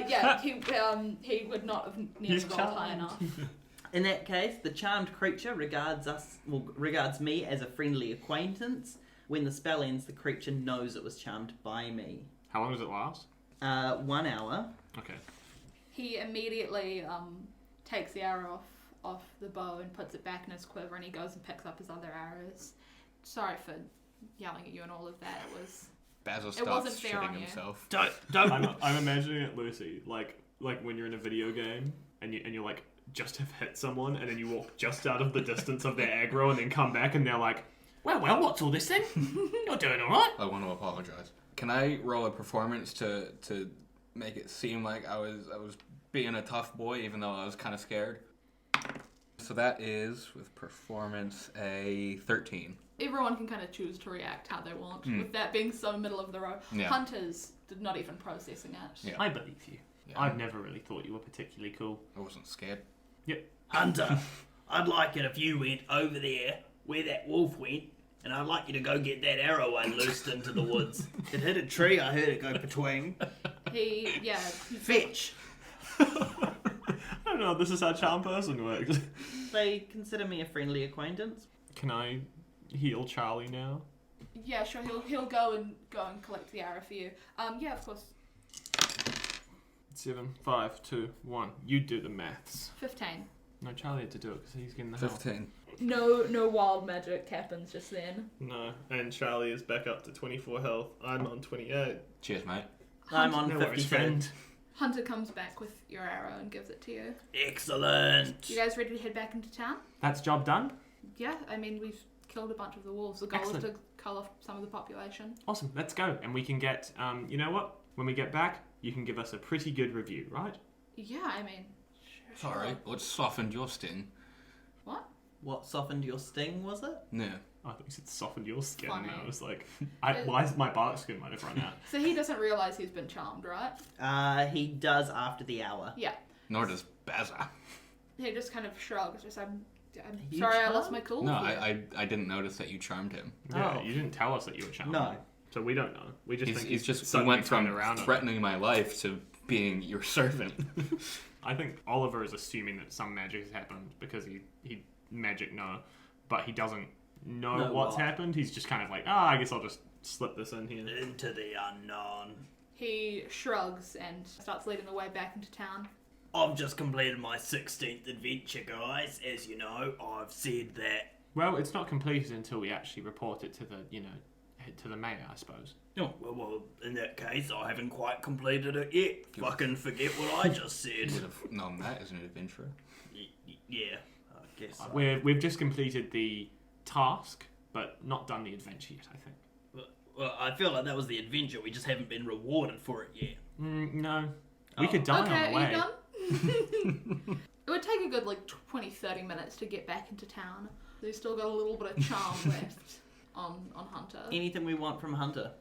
[SPEAKER 4] Yeah, he would not have nearly
[SPEAKER 1] He's
[SPEAKER 4] rolled high
[SPEAKER 1] charmed.
[SPEAKER 4] enough.
[SPEAKER 3] In that case, the charmed creature regards me as a friendly acquaintance. When the spell ends, the creature knows it was charmed by me.
[SPEAKER 1] How long does it last?
[SPEAKER 3] 1 hour.
[SPEAKER 1] Okay.
[SPEAKER 4] He immediately takes the arrow off the bow and puts it back in his quiver, and he goes and picks up his other arrows. Sorry for yelling at you and all of that. It was.
[SPEAKER 2] Bazza
[SPEAKER 4] It
[SPEAKER 2] stops
[SPEAKER 4] wasn't fair on
[SPEAKER 2] shitting
[SPEAKER 4] you.
[SPEAKER 2] himself.
[SPEAKER 5] Don't.
[SPEAKER 1] I'm imagining it, Lucy, like when you're in a video game and you're like just have hit someone and then you walk just out of the distance of their aggro and then come back and they're like, well, what's all this then? You're doing all right.
[SPEAKER 2] I want to apologize. Can I roll a performance to make it seem like I was being a tough boy, even though I was kind of scared? So that is, with performance, a 13.
[SPEAKER 4] Everyone can kind of choose to react how they want, with that being so middle of the road.
[SPEAKER 2] Yeah.
[SPEAKER 4] Hunters did not even processing it.
[SPEAKER 2] Yeah.
[SPEAKER 1] I believe you.
[SPEAKER 2] Yeah.
[SPEAKER 1] I've never really thought you were particularly cool.
[SPEAKER 2] I wasn't scared.
[SPEAKER 1] Yep.
[SPEAKER 5] Hunter, I'd like it if you went over there where that wolf went, and I'd like you to go get that arrow I loosed into the woods. It hit a tree, I heard it go between.
[SPEAKER 4] He
[SPEAKER 5] Fetch.
[SPEAKER 1] I don't know, this is how Charm Person works.
[SPEAKER 3] They consider me a friendly acquaintance.
[SPEAKER 1] Can I heal Charlie now?
[SPEAKER 4] Yeah, sure. He'll go and collect the arrow for you. Yeah, of course.
[SPEAKER 1] 7, 5, 2, 1. You do the maths.
[SPEAKER 4] 15.
[SPEAKER 1] No, Charlie had to do it because he's getting the help.
[SPEAKER 2] 15.
[SPEAKER 4] No wild magic happens just then.
[SPEAKER 1] No, and Charlie is back up to 24 health. I'm on 28.
[SPEAKER 2] Cheers, mate.
[SPEAKER 3] I'm on
[SPEAKER 1] No worries,
[SPEAKER 3] 57.
[SPEAKER 1] friend.
[SPEAKER 4] Hunter comes back with your arrow and gives it to you.
[SPEAKER 5] Excellent.
[SPEAKER 4] You guys ready to head back into town?
[SPEAKER 1] That's job done.
[SPEAKER 4] Yeah, I mean, we've killed a bunch of the wolves. The goal is
[SPEAKER 1] Excellent.
[SPEAKER 4] to cull off some of the population.
[SPEAKER 1] Awesome, let's go. And we can get, you know what? When we get back, you can give us a pretty good review, right?
[SPEAKER 4] Yeah, I mean, sure.
[SPEAKER 2] Sorry, what softened your sting?
[SPEAKER 4] What?
[SPEAKER 3] What softened your sting, was it?
[SPEAKER 2] No.
[SPEAKER 1] I thought you said softened your skin.
[SPEAKER 4] Funny.
[SPEAKER 1] And I was like, why is my bark skin might have run out?
[SPEAKER 4] So he doesn't realise he's been charmed, right?
[SPEAKER 3] He does after the hour.
[SPEAKER 4] Yeah.
[SPEAKER 2] Nor does Bazza.
[SPEAKER 4] He just kind of shrugs. Just, I'm
[SPEAKER 3] You
[SPEAKER 4] sorry, I lost
[SPEAKER 3] charmed?
[SPEAKER 4] my cool.
[SPEAKER 2] No,
[SPEAKER 4] here."
[SPEAKER 2] I didn't notice that you charmed him.
[SPEAKER 1] Yeah,
[SPEAKER 3] Oh.
[SPEAKER 1] you didn't tell us that you were charmed.
[SPEAKER 3] No.
[SPEAKER 1] So we don't know. We just think
[SPEAKER 2] He's just he
[SPEAKER 1] suddenly
[SPEAKER 2] went from
[SPEAKER 1] turned around on it.
[SPEAKER 2] threatening my life to being your servant.
[SPEAKER 1] I think Oliver is assuming that some magic has happened because he magic no, but he doesn't know
[SPEAKER 3] Know
[SPEAKER 1] what's
[SPEAKER 3] what?
[SPEAKER 1] happened. He's just kind of like, I guess I'll just slip this in here.
[SPEAKER 5] Into the unknown.
[SPEAKER 4] He shrugs and starts leading the way back into town.
[SPEAKER 5] I've just completed my 16th adventure, guys. As you know, I've said that.
[SPEAKER 1] Well, it's not completed until we actually report it to the, to the mayor, I suppose.
[SPEAKER 5] Oh, well, in that case, I haven't quite completed it yet. Fucking forget what I just
[SPEAKER 2] You
[SPEAKER 5] said.
[SPEAKER 2] would have known that as an adventurer.
[SPEAKER 5] Yeah, I guess so.
[SPEAKER 1] We've just completed the task, but not done the adventure yet, I think.
[SPEAKER 5] Well, I feel like that was the adventure. We just haven't been rewarded for it yet.
[SPEAKER 1] No. We
[SPEAKER 5] Oh.
[SPEAKER 1] could die
[SPEAKER 4] Okay,
[SPEAKER 1] on the
[SPEAKER 4] are
[SPEAKER 1] way.
[SPEAKER 4] you done? It would take a good 20-30 minutes to get back into town. They've still got a little bit of charm left on Hunter.
[SPEAKER 3] Anything we want from Hunter?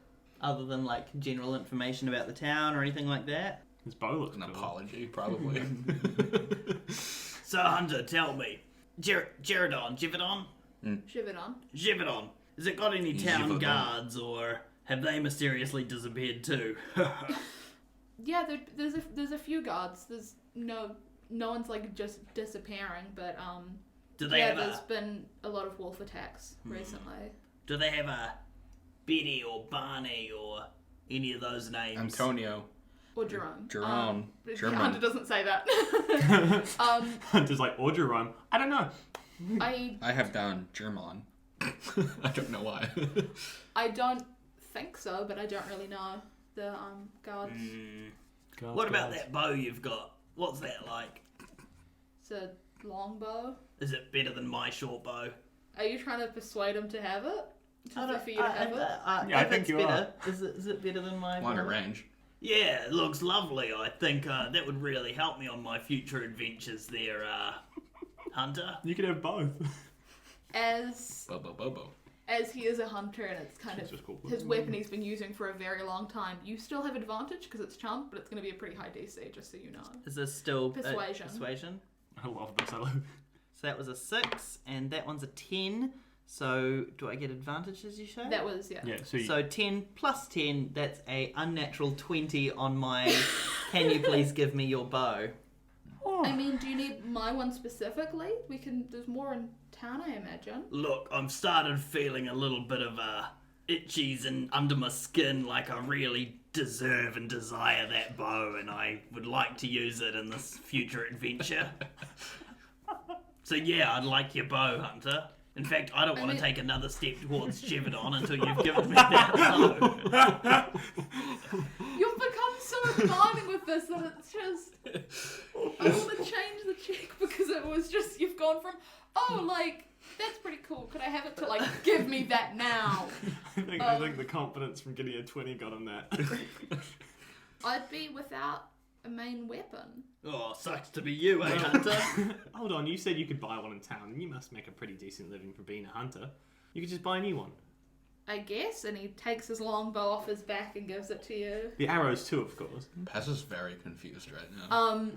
[SPEAKER 3] Other than, general information about the town or anything like that?
[SPEAKER 1] His bow looks
[SPEAKER 2] An
[SPEAKER 1] cool.
[SPEAKER 2] apology, probably.
[SPEAKER 5] So, Hunter, tell me. Jivedon?
[SPEAKER 4] Shivered on.
[SPEAKER 5] Jivedon. Has it got any town
[SPEAKER 2] Jivedon.
[SPEAKER 5] guards, or have they mysteriously disappeared too?
[SPEAKER 4] Yeah, there's a few guards. There's no one's like just disappearing, but
[SPEAKER 5] Do they
[SPEAKER 4] yeah,
[SPEAKER 5] have
[SPEAKER 4] there's
[SPEAKER 5] a?
[SPEAKER 4] been a lot of wolf attacks recently.
[SPEAKER 5] Do they have a Betty or Barney or any of those names?
[SPEAKER 2] Antonio.
[SPEAKER 4] Or Jerome.
[SPEAKER 2] Jerome.
[SPEAKER 4] Yeah,
[SPEAKER 2] German.
[SPEAKER 4] Hunter doesn't say that.
[SPEAKER 1] Hunter's like, or Jerome. I don't know.
[SPEAKER 2] I have down German. I don't know why.
[SPEAKER 4] I don't think so, but I don't really know the guards.
[SPEAKER 5] What about that bow you've got? What's that like?
[SPEAKER 4] It's a longbow.
[SPEAKER 5] Is it better than my short bow?
[SPEAKER 4] Are you trying to persuade him to have it?
[SPEAKER 3] I don't-
[SPEAKER 4] For you to have it?
[SPEAKER 1] Yeah, I
[SPEAKER 3] if
[SPEAKER 1] think
[SPEAKER 3] it's
[SPEAKER 1] you
[SPEAKER 3] better. Is it better than my
[SPEAKER 2] Longer
[SPEAKER 3] one?
[SPEAKER 2] range.
[SPEAKER 5] Yeah, it looks lovely. I think that would really help me on my future adventures there, Hunter.
[SPEAKER 1] You could have both.
[SPEAKER 4] As
[SPEAKER 2] Bobo.
[SPEAKER 4] as he is a hunter and it's kind
[SPEAKER 1] It's just cool.
[SPEAKER 4] of his weapon he's been using for a very long time, you still have advantage because it's charmed, but it's going to be a pretty high DC, just so you know.
[SPEAKER 3] Is this still
[SPEAKER 4] Persuasion.
[SPEAKER 3] Persuasion.
[SPEAKER 1] I love this. I love.
[SPEAKER 3] So that was a 6, and that one's a 10. So do I get advantage, as you say?
[SPEAKER 4] That was, yeah.
[SPEAKER 1] Yeah. So,
[SPEAKER 3] So 10 plus 10, that's a unnatural 20 on my can you please give me your bow?
[SPEAKER 4] I mean, do you need my one specifically? There's more in town, I imagine.
[SPEAKER 5] Look, I'm started feeling a little bit of itchies and under my skin, like I really deserve and desire that bow, and I would like to use it in this future adventure. So yeah, I'd like your bow, Hunter. In fact, I don't want to
[SPEAKER 4] mean-
[SPEAKER 5] take another step towards Jevadon until you've given me that bow.
[SPEAKER 4] You've become so demanding with this that it's just... I want to change the check because it was just... You've gone from, oh, like, that's pretty cool. Could I have it to, like, give me that now?
[SPEAKER 1] I think the confidence from getting a 20 got him that.
[SPEAKER 4] I'd be without a main weapon.
[SPEAKER 5] Oh, sucks to be you, eh, Hunter?
[SPEAKER 1] Hold on, you said you could buy one in town, and you must make a pretty decent living from being a hunter. You could just buy a new one.
[SPEAKER 4] I guess, and he takes his longbow off his back and gives it to you.
[SPEAKER 1] The arrows too, of course.
[SPEAKER 2] Pezza's very confused right now.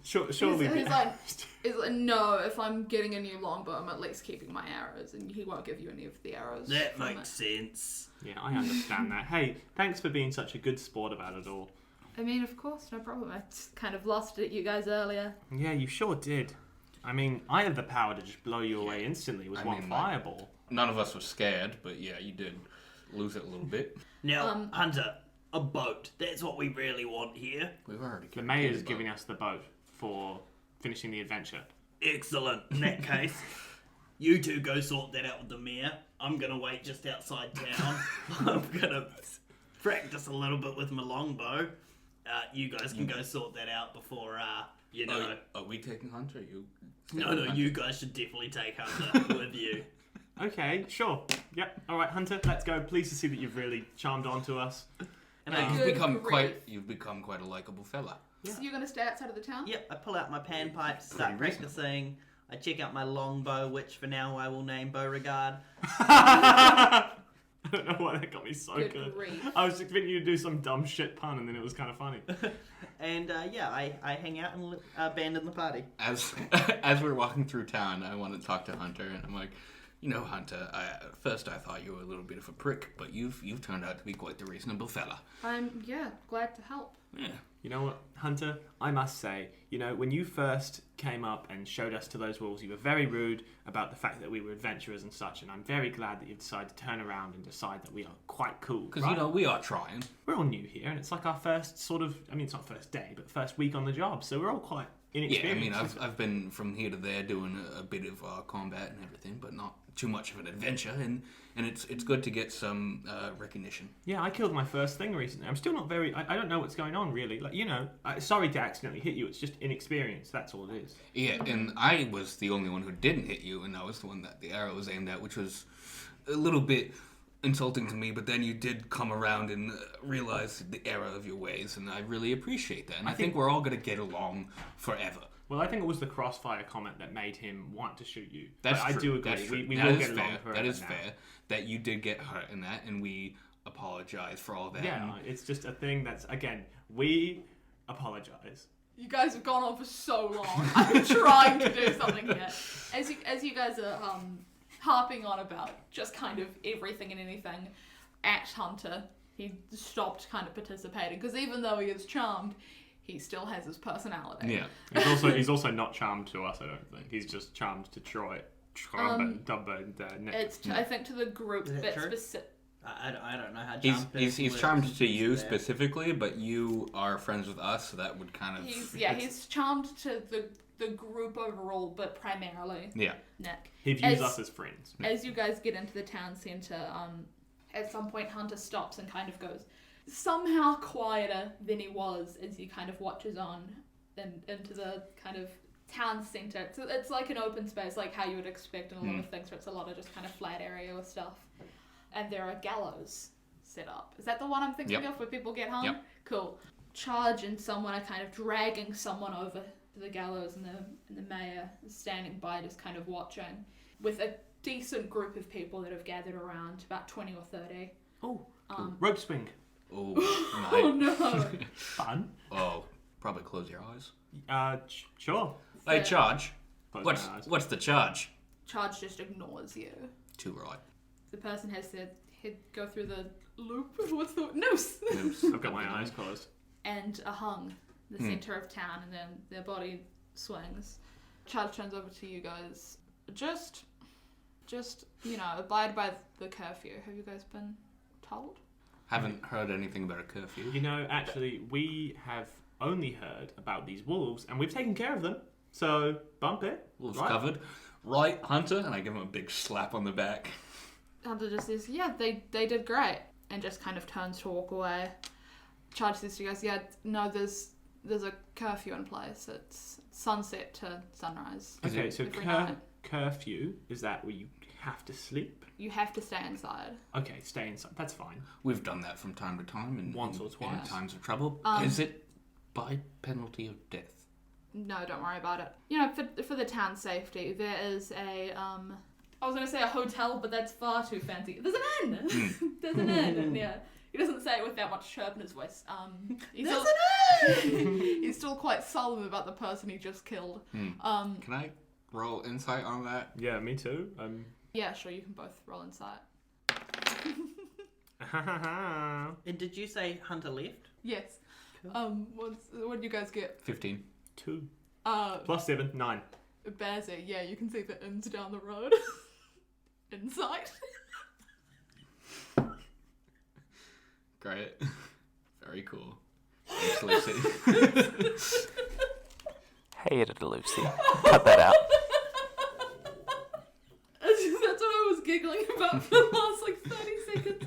[SPEAKER 1] Surely.
[SPEAKER 4] He's like, no, if I'm getting a new longbow, I'm at least keeping my arrows, and he won't give you any of the arrows.
[SPEAKER 5] That
[SPEAKER 4] from
[SPEAKER 5] makes
[SPEAKER 4] it.
[SPEAKER 5] sense.
[SPEAKER 1] Yeah, I understand that. Hey, thanks for being such a good sport about it all.
[SPEAKER 4] I mean, of course, no problem. I just kind of lost it at you guys earlier.
[SPEAKER 1] Yeah, you sure did. I mean, I have the power to just blow you away instantly with
[SPEAKER 2] I
[SPEAKER 1] one
[SPEAKER 2] mean,
[SPEAKER 1] fireball.
[SPEAKER 2] None of us were scared, but yeah, you did lose it a little bit.
[SPEAKER 5] Now, Hunter, a boat. That's what we really want here.
[SPEAKER 2] We've already
[SPEAKER 1] The mayor's giving us the boat for finishing the adventure.
[SPEAKER 5] Excellent. In that case, you two go sort that out with the mayor. I'm going to wait just outside town. I'm going to practice a little bit with my longbow. You guys can go sort that out before, you know.
[SPEAKER 2] Are we taking Hunter? You?
[SPEAKER 5] No, you guys should definitely take Hunter with you.
[SPEAKER 1] Okay, sure. Yep. All right, Hunter, let's go. Pleased to see that you've really charmed on to us.
[SPEAKER 3] And
[SPEAKER 4] Good
[SPEAKER 2] You've become quite a likable fella.
[SPEAKER 4] So you're going to stay outside of the town?
[SPEAKER 3] Yep, I pull out my panpipe, start
[SPEAKER 1] Pretty reasonable.
[SPEAKER 3] practicing. I check out my longbow, which for now I will name Beauregard.
[SPEAKER 1] I don't know why that got me so
[SPEAKER 4] Good
[SPEAKER 1] good.
[SPEAKER 4] grief.
[SPEAKER 1] I was expecting you to do some dumb shit pun, and then it was kind of funny.
[SPEAKER 3] And I hang out and abandon the party.
[SPEAKER 2] As we're walking through town, I want to talk to Hunter, and I'm like, you know, Hunter, at first I thought you were a little bit of a prick, but you've turned out to be quite the reasonable fella.
[SPEAKER 4] I'm, glad to help.
[SPEAKER 2] Yeah.
[SPEAKER 1] You know what, Hunter? I must say, you know, when you first came up and showed us to those wolves, you were very rude about the fact that we were adventurers and such, and I'm very glad that you've decided to turn around and decide that we are quite cool.
[SPEAKER 2] Because,
[SPEAKER 1] right?
[SPEAKER 2] you know, we are trying.
[SPEAKER 1] We're all new here, and it's like our first sort of, I mean, it's not first day, but first week on the job, so we're all quite
[SPEAKER 2] Yeah, I
[SPEAKER 1] inexperienced.
[SPEAKER 2] mean, I've been from here to there doing a bit of combat and everything, but not too much of an adventure, and it's good to get some recognition.
[SPEAKER 1] Yeah, I killed my first thing recently. I'm still not very... I don't know what's going on, really. Like, you know, sorry to accidentally hit you. It's just inexperience. That's all it is.
[SPEAKER 2] Yeah, and I was the only one who didn't hit you, and I was the one that the arrow was aimed at, which was a little bit insulting to me, but then you did come around and realize the error of your ways, and I really appreciate that. And I think we're all going to get along forever.
[SPEAKER 1] Well, I think it was the crossfire comment that made him want to shoot you.
[SPEAKER 2] That's
[SPEAKER 1] I
[SPEAKER 2] true.
[SPEAKER 1] do agree.
[SPEAKER 2] That's true.
[SPEAKER 1] We
[SPEAKER 2] That
[SPEAKER 1] will
[SPEAKER 2] is
[SPEAKER 1] get along
[SPEAKER 2] fair.
[SPEAKER 1] forever
[SPEAKER 2] That is
[SPEAKER 1] now.
[SPEAKER 2] fair. That you did get hurt in that, and we apologize for all that.
[SPEAKER 1] Yeah, it's just a thing that's, again, we apologize.
[SPEAKER 4] You guys have gone on for so long. I'm trying to do something here. As you guys are harping on about just kind of everything and anything at Hunter, he stopped kind of participating because even though he is charmed, he still has his personality.
[SPEAKER 2] Yeah.
[SPEAKER 1] He's also not charmed to us, I don't think. He's just charmed to Troy. Nick.
[SPEAKER 4] It's I think to the group
[SPEAKER 3] Is that
[SPEAKER 4] bit
[SPEAKER 3] true?
[SPEAKER 4] specific.
[SPEAKER 3] I don't know how
[SPEAKER 2] He's
[SPEAKER 3] works
[SPEAKER 2] charmed to you
[SPEAKER 3] there.
[SPEAKER 2] specifically, but you are friends with us, so that would kind of...
[SPEAKER 4] He's charmed to the group overall, but primarily
[SPEAKER 2] Yeah.
[SPEAKER 4] Nick.
[SPEAKER 1] He views us as friends.
[SPEAKER 4] As you guys get into the town centre, at some point Hunter stops and kind of goes somehow quieter than he was as he kind of watches on and into the kind of town centre. So it's like an open space, like how you would expect in a lot of things, where it's a lot of just kind of flat area with stuff. And there are gallows set up. Is that the one I'm thinking of where people get hung?
[SPEAKER 2] Yep.
[SPEAKER 4] Cool. Charge and someone are kind of dragging someone over to the gallows, and the mayor is standing by just kind of watching with a decent group of people that have gathered around, about 20 or 30.
[SPEAKER 1] Oh, rope swing.
[SPEAKER 2] Oh,
[SPEAKER 4] Oh no.
[SPEAKER 1] Fun.
[SPEAKER 2] Oh, probably close your eyes.
[SPEAKER 1] Sure.
[SPEAKER 2] Hey, charge.
[SPEAKER 1] Close my eyes.
[SPEAKER 2] What's the charge?
[SPEAKER 4] Charge just ignores you.
[SPEAKER 2] Too right.
[SPEAKER 4] The person has their head go through the loop. What's the noose?
[SPEAKER 1] I've got my eyes closed.
[SPEAKER 4] And are hung in the centre of town, and then their body swings. Charge turns over to you guys. Just abide by the curfew. Have you guys been told?
[SPEAKER 2] Haven't heard anything about a curfew.
[SPEAKER 1] You know, actually, we have only heard about these wolves, and we've taken care of them. So, bump it.
[SPEAKER 2] Wolves
[SPEAKER 1] right?
[SPEAKER 2] covered. Right, Hunter? And I give him a big slap on the back.
[SPEAKER 4] Hunter just says, yeah, they did great, and just kind of turns to walk away. Charge says to you guys, yeah, no, there's a curfew in place. It's sunset to sunrise.
[SPEAKER 1] Okay, so
[SPEAKER 4] every night.
[SPEAKER 1] curfew, is that where you have to sleep?
[SPEAKER 4] You have to stay inside.
[SPEAKER 1] Okay, stay inside. That's fine.
[SPEAKER 2] We've done that from time to time.
[SPEAKER 1] Once or
[SPEAKER 2] in
[SPEAKER 1] twice.
[SPEAKER 2] times of trouble. Is it by penalty of death?
[SPEAKER 4] No, don't worry about it. You know, for the town's safety, there is a, I was going to say a hotel, but that's far too fancy. There's an inn! There's an inn, yeah. He doesn't say it with that much chirp in his voice. He's still quite solemn about the person he just killed.
[SPEAKER 2] Can I roll insight on that?
[SPEAKER 1] Yeah, me too.
[SPEAKER 4] Yeah, sure, you can both roll insight.
[SPEAKER 3] And did you say Hunter left?
[SPEAKER 4] Yes. What did you guys get?
[SPEAKER 2] 15.
[SPEAKER 1] 2. Plus 7, 9.
[SPEAKER 4] Bazza, yeah, you can see the inns down the road. Insight.
[SPEAKER 2] Great. Very cool. Thanks, Lucy.
[SPEAKER 6] Hey, Editor Lucy. Cut that out.
[SPEAKER 4] That's what I was giggling about for the last 30 seconds.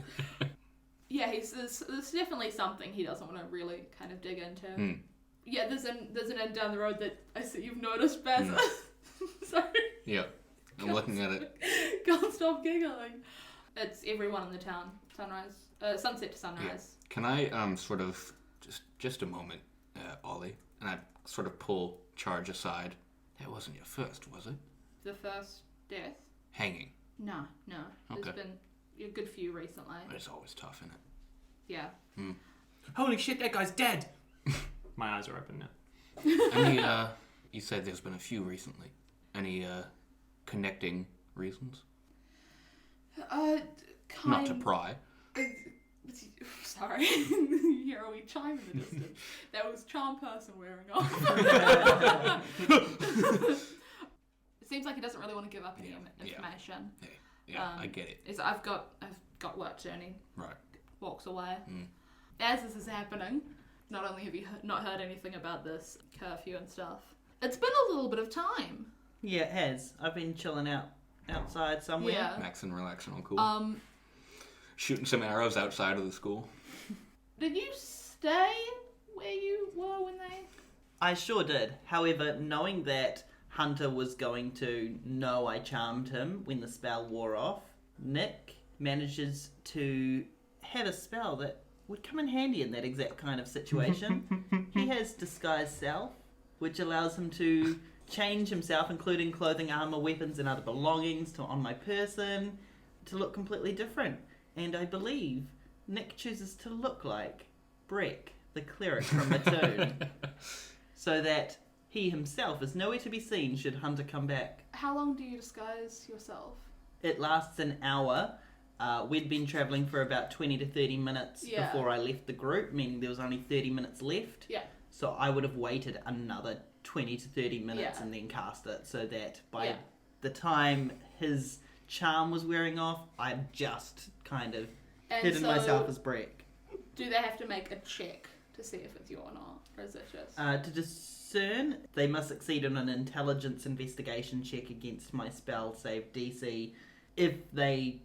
[SPEAKER 4] Yeah, there's definitely something he doesn't want to really kind of dig into. Yeah, there's an inn down the road that I see you've noticed, Bazza. Sorry.
[SPEAKER 2] Yeah. I'm looking at it.
[SPEAKER 4] Can't stop giggling. It's everyone in the town. Sunset to sunrise.
[SPEAKER 2] Yeah. Can I sort of just a moment, Ollie, and I sort of pull Charge aside. That wasn't your first, was it?
[SPEAKER 4] The first death?
[SPEAKER 2] Hanging.
[SPEAKER 4] No. There's
[SPEAKER 2] Okay.
[SPEAKER 4] been a good few recently.
[SPEAKER 2] It's always tough, isn't it?
[SPEAKER 4] Yeah.
[SPEAKER 1] Holy shit, that guy's dead! My eyes are open now.
[SPEAKER 2] Any, you said there's been a few recently. Any, connecting reasons? Not to pry.
[SPEAKER 4] Sorry. You hear a wee chime in the distance. That was charm person wearing off. It seems like he doesn't really want to give up any information.
[SPEAKER 2] Yeah, I get it.
[SPEAKER 4] I've got work to do, and he
[SPEAKER 2] Right.
[SPEAKER 4] walks away. As this is happening, not only have you not heard anything about this curfew and stuff, it's been a little bit of time.
[SPEAKER 3] Yeah, it has. I've been chilling outside somewhere.
[SPEAKER 4] Yeah.
[SPEAKER 2] Maxing, relaxing, all cool. Shooting some arrows outside of the school.
[SPEAKER 4] Did you stay where you were when they...
[SPEAKER 3] I sure did. However, knowing that Hunter was going to know I charmed him when the spell wore off, Nick manages to have a spell that would come in handy in that exact kind of situation. He has Disguise Self, which allows him to change himself, including clothing, armor, weapons, and other belongings on my person, to look completely different. And I believe Nick chooses to look like Breck, the cleric from Mattoon, so that he himself is nowhere to be seen should Hunter come back.
[SPEAKER 4] How long do you disguise yourself?
[SPEAKER 3] It lasts an hour, We'd been travelling for about 20 to 30 minutes
[SPEAKER 4] Yeah.
[SPEAKER 3] before I left the group, meaning there was only 30 minutes left.
[SPEAKER 4] Yeah.
[SPEAKER 3] So I would have waited another 20 to 30 minutes
[SPEAKER 4] Yeah.
[SPEAKER 3] and then cast it, so that by
[SPEAKER 4] Yeah.
[SPEAKER 3] the time his charm was wearing off, I'd just kind of
[SPEAKER 4] And
[SPEAKER 3] hidden
[SPEAKER 4] so,
[SPEAKER 3] myself as Breck.
[SPEAKER 4] do they have to make a check to see if it's you or not? Or is it just...
[SPEAKER 3] To discern, they must succeed on an intelligence investigation check against my spell save DC if they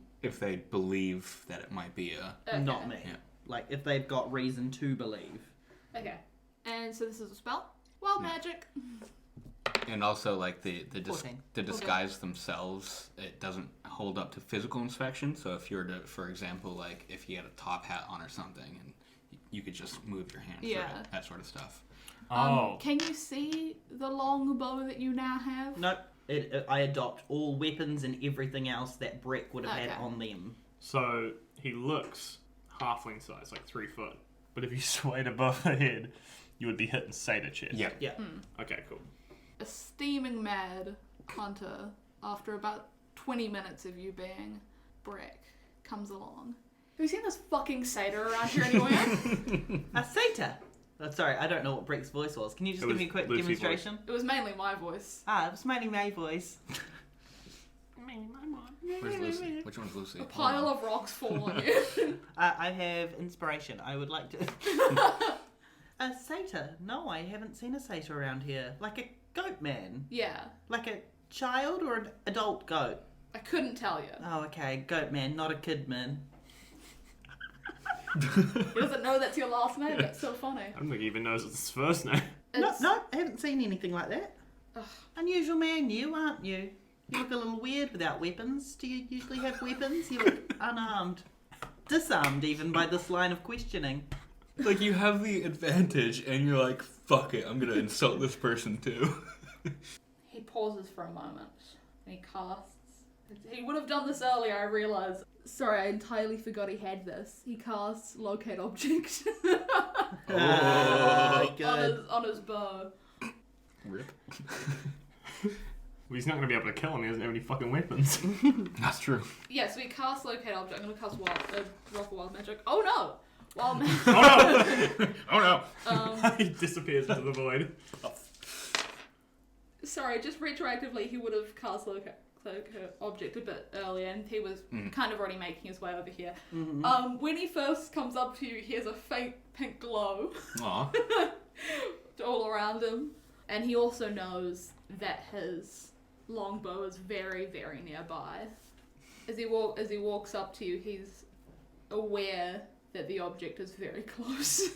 [SPEAKER 2] believe that it might be a...
[SPEAKER 4] Okay.
[SPEAKER 3] not me.
[SPEAKER 2] Yeah.
[SPEAKER 3] Like, if they've got reason to believe.
[SPEAKER 4] Okay. And so this is a spell? Wild
[SPEAKER 2] Yeah.
[SPEAKER 4] magic.
[SPEAKER 2] And also, like, the
[SPEAKER 3] 14.
[SPEAKER 2] disguise themselves, it doesn't hold up to physical inspection. So if you were to, for example, like, if you had a top hat on or something, and you could just move your hand
[SPEAKER 4] Yeah.
[SPEAKER 2] through it, that sort of stuff.
[SPEAKER 1] Oh.
[SPEAKER 4] Can you see the long bow that you now have?
[SPEAKER 3] Nope. I adopt all weapons and everything else that Breck would have
[SPEAKER 4] Okay.
[SPEAKER 3] had on them.
[SPEAKER 1] So he looks halfling size, like 3 foot. But if you swayed above the head, you would be hitting Satyr chest.
[SPEAKER 2] Yeah.
[SPEAKER 3] Yeah.
[SPEAKER 1] Okay, cool.
[SPEAKER 4] A steaming mad hunter, after about 20 minutes of you being Breck, comes along. Have you seen this fucking satyr around here anywhere?
[SPEAKER 3] A satyr! Oh, sorry, I don't know what Breck's voice was. Can you just
[SPEAKER 1] It
[SPEAKER 3] give
[SPEAKER 1] was
[SPEAKER 3] me a quick
[SPEAKER 1] Lucy's
[SPEAKER 3] demonstration?
[SPEAKER 4] It was mainly my voice.
[SPEAKER 3] It was mainly my voice.
[SPEAKER 2] Where's Lucy? Which one's Lucy?
[SPEAKER 4] A pile of rocks fall on you.
[SPEAKER 3] I have inspiration. I would like to... A satyr? No, I haven't seen a satyr around here. Like a goat man.
[SPEAKER 4] Yeah.
[SPEAKER 3] Like a child or an adult goat?
[SPEAKER 4] I couldn't tell you.
[SPEAKER 3] Oh, okay. Goat man, not a Kidman.
[SPEAKER 4] He doesn't know that's your last name. That's so funny.
[SPEAKER 1] I don't think he even knows it's his first name.
[SPEAKER 4] It's-
[SPEAKER 3] No, I haven't seen anything like that.
[SPEAKER 4] Ugh.
[SPEAKER 3] Unusual man, you, aren't you? You look a little weird without weapons. Do you usually have weapons? You look unarmed. Disarmed, even, by this line of questioning.
[SPEAKER 2] Like, you have the advantage, and you're like, fuck it, I'm gonna insult this person too.
[SPEAKER 4] He pauses for a moment and he casts. He would have done this earlier, I realise. Sorry, I entirely forgot he had this. He casts Locate Object
[SPEAKER 3] Good.
[SPEAKER 4] on his bow.
[SPEAKER 2] Rip.
[SPEAKER 1] Well, he's not going to be able to kill him. He doesn't have any fucking weapons.
[SPEAKER 2] That's true.
[SPEAKER 4] Yeah, so he casts Locate Object. I'm going to cast Rock Wild Magic. Oh no! Wild Magic.
[SPEAKER 2] Oh no!
[SPEAKER 1] He disappears into the void.
[SPEAKER 4] Sorry, just retroactively, he would have cast Locate Object a bit earlier, and he was kind of already making his way over here. When he first comes up to you, he has a faint pink glow
[SPEAKER 2] Aw.
[SPEAKER 4] all around him, and he also knows that his longbow is very, very nearby. As he walks up to you, he's aware that the object is very close.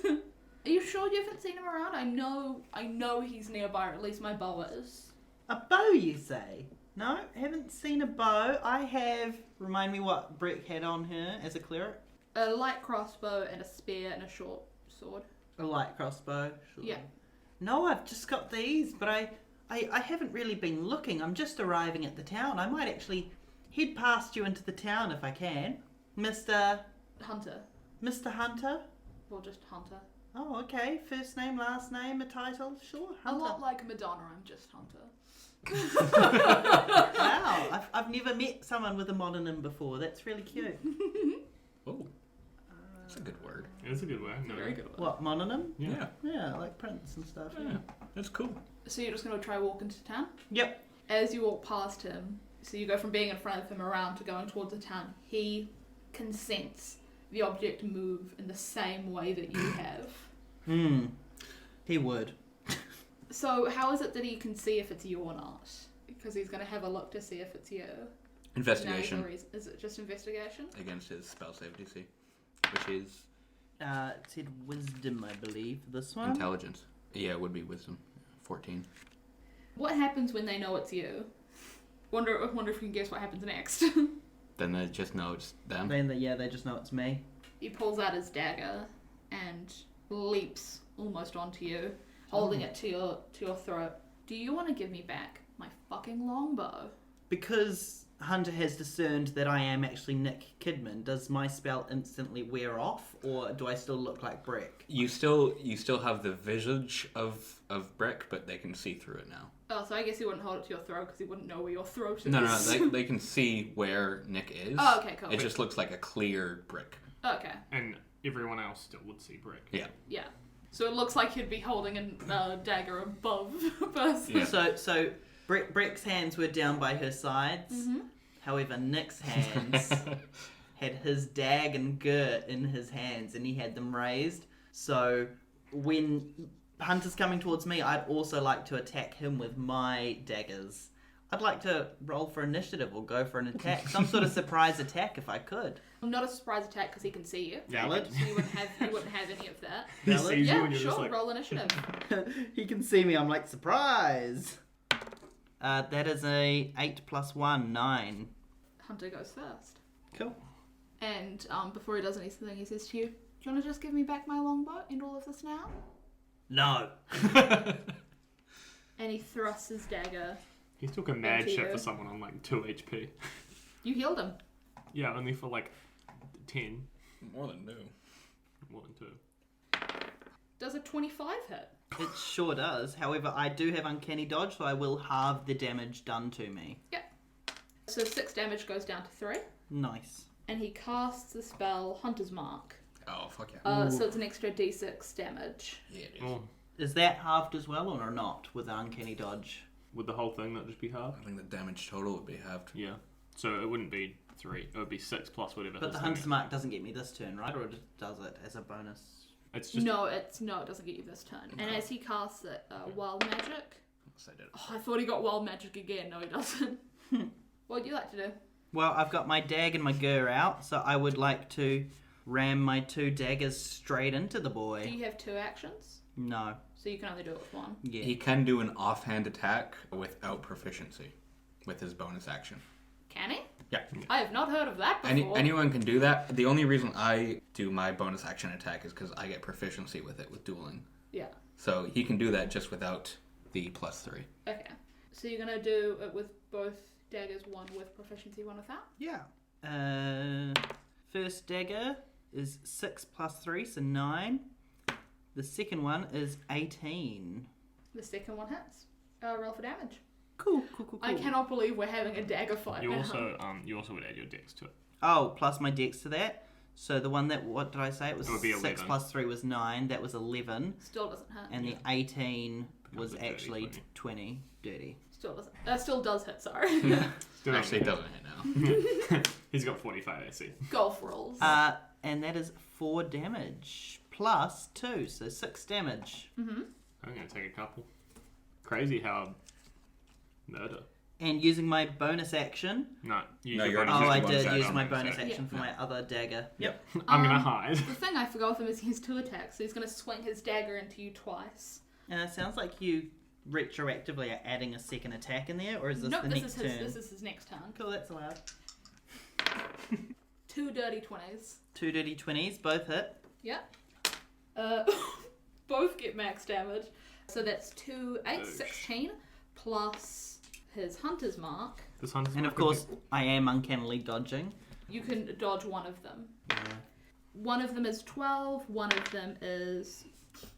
[SPEAKER 4] Are you sure you haven't seen him around? I know he's nearby, or at least my bow is.
[SPEAKER 3] A bow, you say? No, haven't seen a bow. I have... Remind me what Breck had on her as a cleric.
[SPEAKER 4] A light crossbow and a spear and a short sword.
[SPEAKER 3] A light crossbow. Sure.
[SPEAKER 4] Yeah.
[SPEAKER 3] No, I've just got these, but I haven't really been looking. I'm just arriving at the town. I might actually head past you into the town if I can. Mr.
[SPEAKER 4] Hunter.
[SPEAKER 3] Hunter?
[SPEAKER 4] Or just Hunter.
[SPEAKER 3] Oh, okay. First name, last name, a title? Sure,
[SPEAKER 4] A
[SPEAKER 3] Hunter.
[SPEAKER 4] lot like Madonna, I'm just Hunter.
[SPEAKER 3] Wow, I've never met someone with a mononym before. That's really cute.
[SPEAKER 2] Oh. That's a good word.
[SPEAKER 1] It's a good word. No.
[SPEAKER 4] Very good one.
[SPEAKER 3] What, mononym?
[SPEAKER 1] Yeah.
[SPEAKER 3] Yeah, like Prince and stuff.
[SPEAKER 2] Yeah. That's cool.
[SPEAKER 4] So you're just going to try walk into town?
[SPEAKER 3] Yep.
[SPEAKER 4] As you walk past him, so you go from being in front of him around to going towards the town, he can sense the object move in the same way that you have.
[SPEAKER 3] He would.
[SPEAKER 4] So how is it that he can see if it's you or not? Because he's going to have a look to see if it's you.
[SPEAKER 2] Investigation.
[SPEAKER 4] No, is it just investigation?
[SPEAKER 2] Against his spell save DC. Which is
[SPEAKER 3] It said wisdom, I believe, this one.
[SPEAKER 2] intelligence. Yeah, it would be wisdom. 14.
[SPEAKER 4] What happens when they know it's you? Wonder if you can guess what happens next.
[SPEAKER 2] Then they just know it's them.
[SPEAKER 3] They just know it's me.
[SPEAKER 4] He pulls out his dagger and leaps almost onto you, holding it to your throat. Do you want to give me back my fucking longbow?
[SPEAKER 3] Because Hunter has discerned that I am actually Nick Kidman, does my spell instantly wear off, or do I still look like Brick?
[SPEAKER 2] You still have the visage of Brick, but they can see through it now.
[SPEAKER 4] Oh, so I guess he wouldn't hold it to your throat because he wouldn't know where your throat is.
[SPEAKER 2] No, they can see where Nick is.
[SPEAKER 4] Oh, okay, cool.
[SPEAKER 2] It just looks like a clear brick.
[SPEAKER 4] Okay.
[SPEAKER 1] And everyone else still would see Brick.
[SPEAKER 2] Yeah.
[SPEAKER 4] Yeah. So it looks like he'd be holding a dagger above a person.
[SPEAKER 2] Yeah.
[SPEAKER 3] So Brick's hands were down by her sides.
[SPEAKER 4] Mm-hmm.
[SPEAKER 3] However, Nick's hands had his dag and girt in his hands, and he had them raised. So when Hunter's coming towards me, I'd also like to attack him with my daggers. I'd like to roll for initiative or go for an attack. Some sort of surprise attack if I could.
[SPEAKER 4] Not a surprise attack because he can see you.
[SPEAKER 3] Valid.
[SPEAKER 4] So you wouldn't have any of that.
[SPEAKER 1] He
[SPEAKER 3] Valid?
[SPEAKER 1] sees you
[SPEAKER 4] Yeah,
[SPEAKER 1] and you're
[SPEAKER 4] sure.
[SPEAKER 1] just like...
[SPEAKER 4] Roll initiative.
[SPEAKER 3] He can see me, I'm like, surprise! That is a 8 + 1, 9.
[SPEAKER 4] Hunter goes first.
[SPEAKER 3] Cool.
[SPEAKER 4] And before he does anything, he says to you, "Do you want to just give me back my longbow and all of this now?"
[SPEAKER 5] No.
[SPEAKER 4] And he thrusts his dagger.
[SPEAKER 1] He's talking mad
[SPEAKER 4] Into
[SPEAKER 1] shit
[SPEAKER 4] you.
[SPEAKER 1] for someone on like 2 HP.
[SPEAKER 4] You healed him.
[SPEAKER 1] Yeah, only for like 10.
[SPEAKER 2] More than new.
[SPEAKER 1] More than 2.
[SPEAKER 4] Does a 25 hit?
[SPEAKER 3] It sure does. However, I do have Uncanny Dodge, so I will halve the damage done to me.
[SPEAKER 4] Yep. So 6 damage goes down to 3.
[SPEAKER 3] Nice.
[SPEAKER 4] And he casts the spell Hunter's Mark.
[SPEAKER 2] Oh, fuck yeah.
[SPEAKER 4] So it's an extra d6 damage.
[SPEAKER 2] Yeah, it is.
[SPEAKER 1] Oh,
[SPEAKER 3] Is that halved as well, or not, with Uncanny Dodge?
[SPEAKER 1] would the whole thing not just be half?
[SPEAKER 2] I think the damage total would be halved.
[SPEAKER 1] Yeah. So it wouldn't be 3. It would be 6 plus whatever.
[SPEAKER 3] But
[SPEAKER 1] his
[SPEAKER 3] the
[SPEAKER 1] thing
[SPEAKER 3] Hunter's
[SPEAKER 1] is.
[SPEAKER 3] Mark doesn't get me this turn, right? Or does it as a bonus?
[SPEAKER 1] It's just...
[SPEAKER 4] No, it doesn't get you this turn. And as he casts it, Wild Magic.
[SPEAKER 2] Yes, I did.
[SPEAKER 4] Oh, I thought he got Wild Magic again. No, he doesn't. What would you like to do?
[SPEAKER 3] Well, I've got my dag and my gur out, so I would like to ram my 2 daggers straight into the
[SPEAKER 4] Do
[SPEAKER 3] boy.
[SPEAKER 4] you have 2 actions?
[SPEAKER 3] No.
[SPEAKER 4] So you can only do it with 1.
[SPEAKER 3] Yeah.
[SPEAKER 2] He can do an offhand attack without proficiency with his bonus action.
[SPEAKER 4] Can he?
[SPEAKER 2] Yeah.
[SPEAKER 4] I have not heard of that before.
[SPEAKER 2] Anyone can do that. The only reason I do my bonus action attack is because I get proficiency with it with dueling.
[SPEAKER 4] Yeah.
[SPEAKER 2] So he can do that just without the +3.
[SPEAKER 4] Okay. So you're going to do it with both daggers, 1 with proficiency, 1 without?
[SPEAKER 3] Yeah. First dagger is 6 + 3, so 9. The second one is 18.
[SPEAKER 4] The second one hits. Roll for damage.
[SPEAKER 3] Cool.
[SPEAKER 4] I cannot believe we're having a dagger fight
[SPEAKER 1] You
[SPEAKER 4] now.
[SPEAKER 1] also would add your dex to it.
[SPEAKER 3] Oh, plus my dex to that. So the one that, what did I say? It was
[SPEAKER 1] It would be
[SPEAKER 3] 6
[SPEAKER 1] 11.
[SPEAKER 3] + 3 was 9. That was 11.
[SPEAKER 4] Still doesn't hit.
[SPEAKER 3] And the 18 was
[SPEAKER 1] Becomes a dirty
[SPEAKER 3] actually 20. Dirty.
[SPEAKER 4] Still doesn't. Still does hit, sorry.
[SPEAKER 1] Still
[SPEAKER 2] Actually, it
[SPEAKER 1] doesn't
[SPEAKER 2] doesn't hit now.
[SPEAKER 1] He's got 45 AC.
[SPEAKER 4] Golf rolls.
[SPEAKER 3] And that is 4 damage. Plus 2, so 6 damage.
[SPEAKER 4] Mm-hmm.
[SPEAKER 1] I'm going to take a couple. Crazy how... Murder.
[SPEAKER 3] And using my bonus action.
[SPEAKER 1] No, use
[SPEAKER 2] No,
[SPEAKER 1] your
[SPEAKER 2] you're
[SPEAKER 1] bonus
[SPEAKER 3] Oh,
[SPEAKER 2] just
[SPEAKER 3] I
[SPEAKER 1] action.
[SPEAKER 2] bonus
[SPEAKER 3] did
[SPEAKER 2] action.
[SPEAKER 3] use my
[SPEAKER 1] Bonus
[SPEAKER 3] bonus
[SPEAKER 1] action.
[SPEAKER 3] action for my other dagger.
[SPEAKER 2] Yep.
[SPEAKER 1] I'm going to hide.
[SPEAKER 4] The thing I forgot with him is he has 2 attacks, so he's going to swing his dagger into you twice.
[SPEAKER 3] And it sounds like you retroactively are adding a second attack in there, or is this
[SPEAKER 4] Nope,
[SPEAKER 3] the
[SPEAKER 4] this
[SPEAKER 3] next
[SPEAKER 4] is his.
[SPEAKER 3] turn?
[SPEAKER 4] This is his next turn.
[SPEAKER 3] Cool, that's allowed.
[SPEAKER 4] 2 dirty 20s.
[SPEAKER 3] 2 dirty 20s, both hit.
[SPEAKER 4] Yep. Both get max damage. So that's 2, 8, 16, plus his hunter's mark.
[SPEAKER 1] This hunter's
[SPEAKER 3] And
[SPEAKER 1] mark
[SPEAKER 3] of course, I am uncannily dodging.
[SPEAKER 4] You can dodge one of them.
[SPEAKER 3] Yeah.
[SPEAKER 4] One of them is 12, one of them is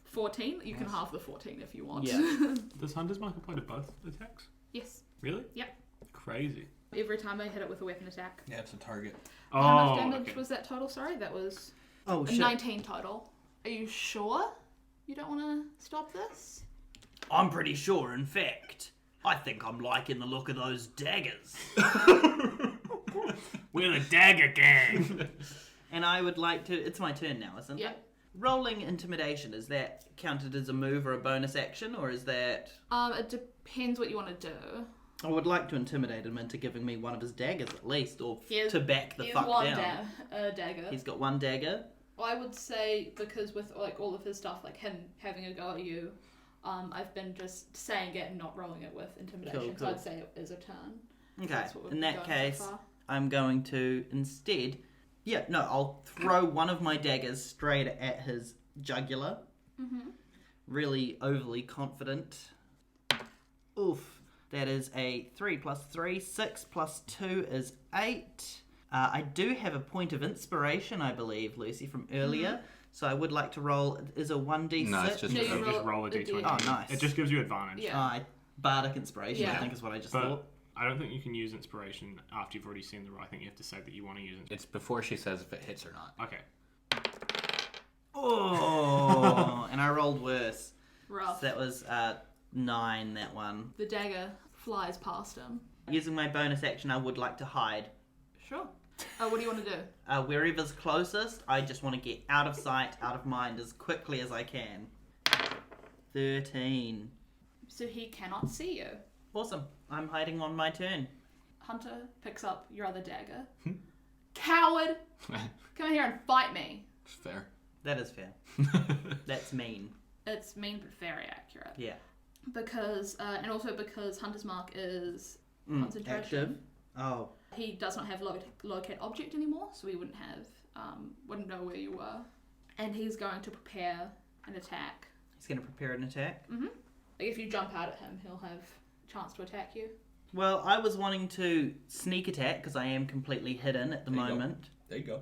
[SPEAKER 4] 14. You can halve the 14 if you want.
[SPEAKER 3] Yeah.
[SPEAKER 1] Does hunter's mark apply to both attacks?
[SPEAKER 4] Yes.
[SPEAKER 1] Really?
[SPEAKER 4] Yep.
[SPEAKER 1] Crazy.
[SPEAKER 4] Every time I hit it with a weapon attack.
[SPEAKER 2] Yeah, it's a target.
[SPEAKER 4] How much
[SPEAKER 1] Oh,
[SPEAKER 4] damage
[SPEAKER 1] okay.
[SPEAKER 4] was that total? Sorry, that was
[SPEAKER 3] Oh,
[SPEAKER 4] a
[SPEAKER 3] shit.
[SPEAKER 4] 19 total. Are you sure you don't want to stop this?
[SPEAKER 5] I'm pretty sure, in fact. I think I'm liking the look of those daggers.
[SPEAKER 1] We're the dagger gang.
[SPEAKER 3] And I would like to... It's my turn now, isn't it?
[SPEAKER 4] Yep.
[SPEAKER 3] Rolling intimidation, is that counted as a move or a bonus action, or is that...
[SPEAKER 4] It depends what you want to do.
[SPEAKER 3] I would like to intimidate him into giving me one of his daggers at least, or
[SPEAKER 4] He has-
[SPEAKER 3] to back the
[SPEAKER 4] He
[SPEAKER 3] fuck
[SPEAKER 4] has one
[SPEAKER 3] down.
[SPEAKER 4] dagger.
[SPEAKER 3] He's got one dagger.
[SPEAKER 4] I would say because with like all of his stuff, like him having a go at you, I've been just saying it and not rolling it with intimidation.
[SPEAKER 3] Cool,
[SPEAKER 4] So
[SPEAKER 3] cool.
[SPEAKER 4] I'd say it is a turn.
[SPEAKER 3] Okay,
[SPEAKER 4] That's what we've
[SPEAKER 3] in
[SPEAKER 4] been
[SPEAKER 3] that
[SPEAKER 4] going
[SPEAKER 3] case,
[SPEAKER 4] so far.
[SPEAKER 3] I'm going to instead... Yeah, no, I'll throw one of my daggers straight at his jugular.
[SPEAKER 4] Mm-hmm.
[SPEAKER 3] Really overly confident. Oof. That is a 3 plus 3. 6 plus 2 is 8. I do have a point of inspiration, I believe, Lucy, from earlier. So I would like to roll. Is a 1d6?
[SPEAKER 2] No, it's just
[SPEAKER 4] No, you
[SPEAKER 1] just roll a d20.
[SPEAKER 3] Oh, nice.
[SPEAKER 1] It just gives you advantage.
[SPEAKER 4] Yeah.
[SPEAKER 3] Bardic inspiration, I
[SPEAKER 4] Yeah.
[SPEAKER 3] think is what I just
[SPEAKER 1] But
[SPEAKER 3] thought.
[SPEAKER 1] I don't think you can use inspiration after you've already seen the roll. I think you have to say that you want to use it.
[SPEAKER 2] It's before she says if it hits or not.
[SPEAKER 1] Okay.
[SPEAKER 3] Oh, and I rolled worse.
[SPEAKER 4] Rough.
[SPEAKER 3] So that was 9, that one.
[SPEAKER 4] The dagger flies past him.
[SPEAKER 3] Using my bonus action, I would like to hide.
[SPEAKER 4] Sure. What do you want to do?
[SPEAKER 3] Wherever's closest, I just want to get out of sight, out of mind as quickly as I can. 13.
[SPEAKER 4] So he cannot see you.
[SPEAKER 3] Awesome. I'm hiding on my turn.
[SPEAKER 4] Hunter picks up your other dagger. Coward! Come here and fight me.
[SPEAKER 2] It's fair.
[SPEAKER 3] That is fair. That's mean.
[SPEAKER 4] It's mean but very accurate.
[SPEAKER 3] Yeah.
[SPEAKER 4] Because, and also because Hunter's Mark is concentration.
[SPEAKER 3] Active. Oh.
[SPEAKER 4] He does not have locate object anymore, so he wouldn't have, wouldn't know where you were. And he's going to prepare an attack.
[SPEAKER 3] He's going to prepare an attack.
[SPEAKER 4] Mm-hmm. Like if you jump out at him, he'll have a chance to attack you.
[SPEAKER 3] Well, I was wanting to sneak attack because I am completely hidden at the
[SPEAKER 2] There you go.
[SPEAKER 3] moment.
[SPEAKER 2] There you go.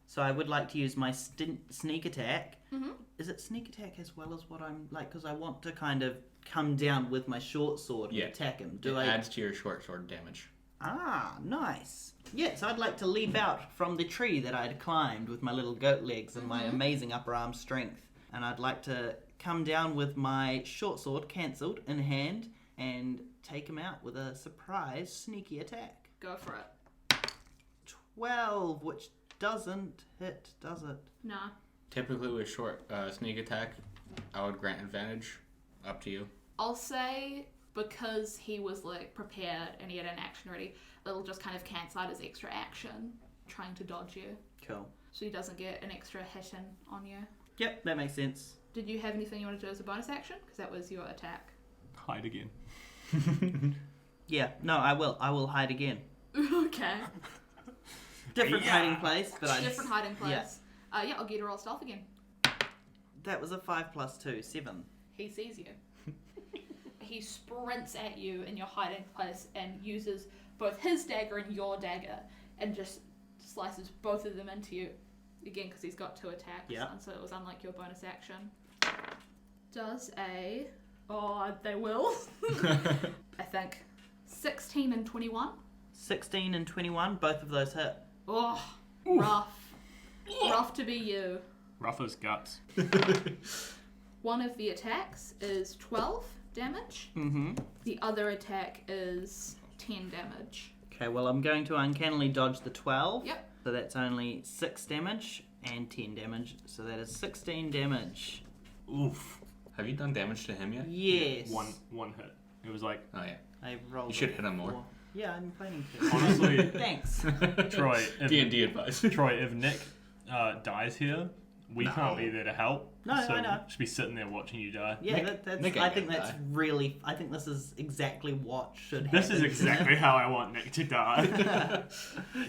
[SPEAKER 3] So I would like to use my sneak attack.
[SPEAKER 4] Mm-hmm.
[SPEAKER 3] Is it sneak attack as well as what I'm like? Because I want to kind of come down with my short sword and attack him.
[SPEAKER 2] It adds to your short sword damage.
[SPEAKER 3] Ah, nice. Yeah, so I'd like to leap out from the tree that I'd climbed with my little goat legs and my amazing upper arm strength. And I'd like to come down with my short sword, cancelled, in hand, and take him out with a surprise sneaky attack.
[SPEAKER 4] Go for it.
[SPEAKER 3] 12, which doesn't hit, does it?
[SPEAKER 4] Nah.
[SPEAKER 2] Typically with short sneak attack, I would grant advantage. Up to you.
[SPEAKER 4] I'll say because he was like prepared and he had an action ready, it'll just kind of cancel out his extra action trying to dodge you.
[SPEAKER 3] Cool.
[SPEAKER 4] So he doesn't get an extra hit in on you.
[SPEAKER 3] Yep, that makes sense.
[SPEAKER 4] Did you have anything you want to do as a bonus action? Because that was your attack.
[SPEAKER 1] Hide again.
[SPEAKER 3] Yeah, no, I will. I will hide again.
[SPEAKER 4] Okay.
[SPEAKER 3] Different hiding place, but I
[SPEAKER 4] Different hiding place. Yeah, I'll get you to roll stealth again.
[SPEAKER 3] That was a 5 plus 2, 7.
[SPEAKER 4] He sees you. He sprints at you in your hiding place and uses both his dagger and your dagger and just slices both of them into you. Again, because he's got 2 attacks.
[SPEAKER 3] Yeah.
[SPEAKER 4] And so it was unlike your bonus action. Does a... Oh, they will. I think. 16 and 21.
[SPEAKER 3] 16 and 21, both of those hit.
[SPEAKER 4] Oh, rough. Rough to be you.
[SPEAKER 1] Rough as guts.
[SPEAKER 4] One of the attacks is 12 damage.
[SPEAKER 3] Mm-hmm.
[SPEAKER 4] The other attack is 10 damage.
[SPEAKER 3] Okay, well, I'm going to uncannily dodge the 12.
[SPEAKER 4] Yep.
[SPEAKER 3] So that's only 6 damage and 10 damage. So that is 16 damage.
[SPEAKER 1] Oof.
[SPEAKER 2] Have you done damage to him yet?
[SPEAKER 3] Yes.
[SPEAKER 1] One hit. It was like,
[SPEAKER 2] Oh yeah.
[SPEAKER 3] I rolled
[SPEAKER 2] You should
[SPEAKER 3] a
[SPEAKER 2] hit him more.
[SPEAKER 3] 4. Yeah, I'm planning to.
[SPEAKER 1] honestly,
[SPEAKER 3] Thanks.
[SPEAKER 1] Troy,
[SPEAKER 2] D&D advice.
[SPEAKER 1] Troy, if Nick dies here, we
[SPEAKER 2] No.
[SPEAKER 1] can't be there to help.
[SPEAKER 3] No,
[SPEAKER 1] so
[SPEAKER 3] I know.
[SPEAKER 1] Should be sitting there watching you die.
[SPEAKER 3] Yeah,
[SPEAKER 2] Nick-
[SPEAKER 3] that's.
[SPEAKER 2] Nick
[SPEAKER 3] I
[SPEAKER 2] ain't
[SPEAKER 3] think
[SPEAKER 2] gonna
[SPEAKER 3] that's
[SPEAKER 2] die.
[SPEAKER 3] really. I think this is exactly what should happen.
[SPEAKER 1] This is exactly how I want Nick to die.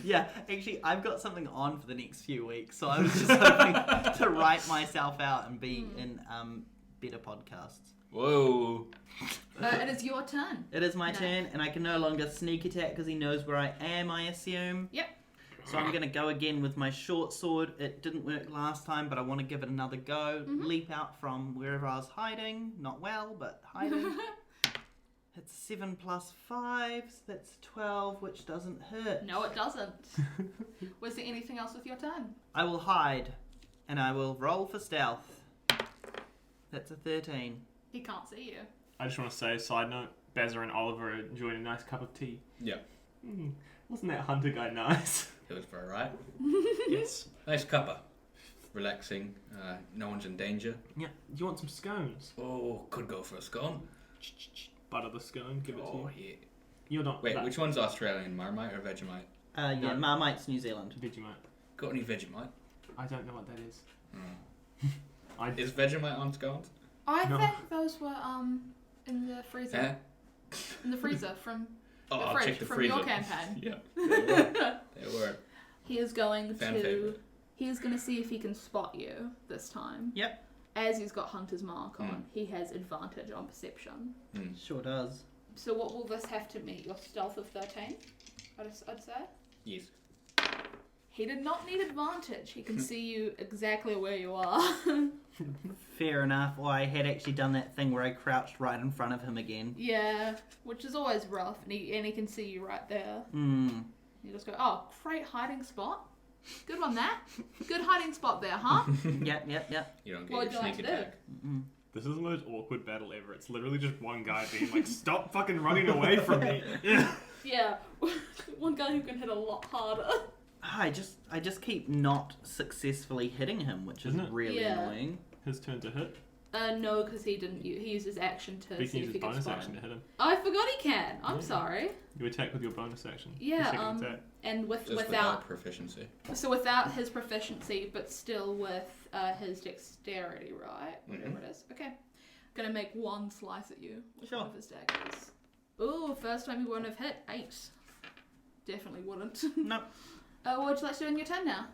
[SPEAKER 3] Yeah, actually, I've got something on for the next few weeks, so I was just hoping to write myself out and be in better podcasts.
[SPEAKER 2] Whoa.
[SPEAKER 4] It is your turn.
[SPEAKER 3] It is my
[SPEAKER 4] No.
[SPEAKER 3] turn, and I can no longer sneak attack because he knows where I am, I assume.
[SPEAKER 4] Yep.
[SPEAKER 3] So I'm going to go again with my short sword. It didn't work last time, but I want to give it another go. Leap out from wherever I was hiding. Not well, but hiding. It's 7 plus 5, so that's 12, which doesn't hurt.
[SPEAKER 4] No, it doesn't. Was there anything else with your turn?
[SPEAKER 3] I will hide, and I will roll for stealth. That's a 13.
[SPEAKER 4] He can't see you.
[SPEAKER 1] I just want to say, side note, Bazza and Oliver are enjoying a nice cup of tea.
[SPEAKER 2] Yeah.
[SPEAKER 1] Wasn't that hunter guy nice?
[SPEAKER 2] It was very right.
[SPEAKER 1] Yes.
[SPEAKER 2] Nice cuppa. Relaxing. No one's in danger.
[SPEAKER 1] Yeah. Do you want some scones?
[SPEAKER 2] Oh, could go for a scone.
[SPEAKER 1] Butter the scone, give it to
[SPEAKER 2] Oh,
[SPEAKER 1] you.
[SPEAKER 2] yeah.
[SPEAKER 1] You're not.
[SPEAKER 2] Wait,
[SPEAKER 1] that
[SPEAKER 2] which one's Australian? Marmite or Vegemite?
[SPEAKER 3] Yeah,
[SPEAKER 1] No.
[SPEAKER 3] Marmite's New Zealand.
[SPEAKER 1] Vegemite.
[SPEAKER 2] Got any Vegemite?
[SPEAKER 1] I don't know what that is.
[SPEAKER 2] Is Vegemite on scones?
[SPEAKER 4] I
[SPEAKER 1] No.
[SPEAKER 4] think those were in the freezer.
[SPEAKER 2] Eh?
[SPEAKER 4] In the freezer from
[SPEAKER 2] Oh,
[SPEAKER 4] the
[SPEAKER 2] I'll
[SPEAKER 4] fridge
[SPEAKER 2] check the
[SPEAKER 4] from
[SPEAKER 2] freezer.
[SPEAKER 4] your campaign.
[SPEAKER 2] Yeah, they were. They were.
[SPEAKER 4] He is going
[SPEAKER 2] Fan
[SPEAKER 4] to.
[SPEAKER 2] favorite.
[SPEAKER 4] He is going to see if he can spot you this time.
[SPEAKER 3] Yep.
[SPEAKER 4] As he's got Hunter's Mark on, he has advantage on perception.
[SPEAKER 3] Sure does.
[SPEAKER 4] So what will this have to meet? Your stealth of 13? I'd say?
[SPEAKER 2] Yes.
[SPEAKER 4] He did not need advantage. He can see you exactly where you are.
[SPEAKER 3] Fair enough. Well, I had actually done that thing where I crouched right in front of him again.
[SPEAKER 4] Yeah, which is always rough, and he can see you right there.
[SPEAKER 3] Hmm.
[SPEAKER 4] You just go, oh, great hiding spot. Good one, that. Good hiding spot there, huh?
[SPEAKER 3] Yep.
[SPEAKER 2] You don't get
[SPEAKER 4] What would
[SPEAKER 2] your
[SPEAKER 4] you like
[SPEAKER 2] sneak
[SPEAKER 4] to do?
[SPEAKER 2] attack.
[SPEAKER 1] This is the most awkward battle ever. It's literally just one guy being like, stop fucking running away from me.
[SPEAKER 4] Yeah, one guy who can hit a lot harder.
[SPEAKER 3] I just keep not successfully hitting him, which is
[SPEAKER 1] Isn't it?
[SPEAKER 3] really
[SPEAKER 4] Yeah.
[SPEAKER 3] annoying.
[SPEAKER 1] His turn to hit.
[SPEAKER 4] No, because he didn't. He used his action to
[SPEAKER 1] He
[SPEAKER 4] see
[SPEAKER 1] can use
[SPEAKER 4] if
[SPEAKER 1] his
[SPEAKER 4] he gets
[SPEAKER 1] bonus
[SPEAKER 4] spotted.
[SPEAKER 1] action to hit him.
[SPEAKER 4] I forgot he can. I'm
[SPEAKER 1] Yeah.
[SPEAKER 4] sorry.
[SPEAKER 1] You attack with your bonus action. Your
[SPEAKER 4] Yeah.
[SPEAKER 1] second attack.
[SPEAKER 4] And
[SPEAKER 2] Just
[SPEAKER 4] without
[SPEAKER 2] proficiency.
[SPEAKER 4] without his proficiency, but still with his dexterity, right? Whatever it is. Okay. Gonna make one slice at you with one of his daggers. Ooh, first time you wouldn't have hit 8. Definitely wouldn't.
[SPEAKER 3] Nope.
[SPEAKER 4] What would you like to do in your turn now?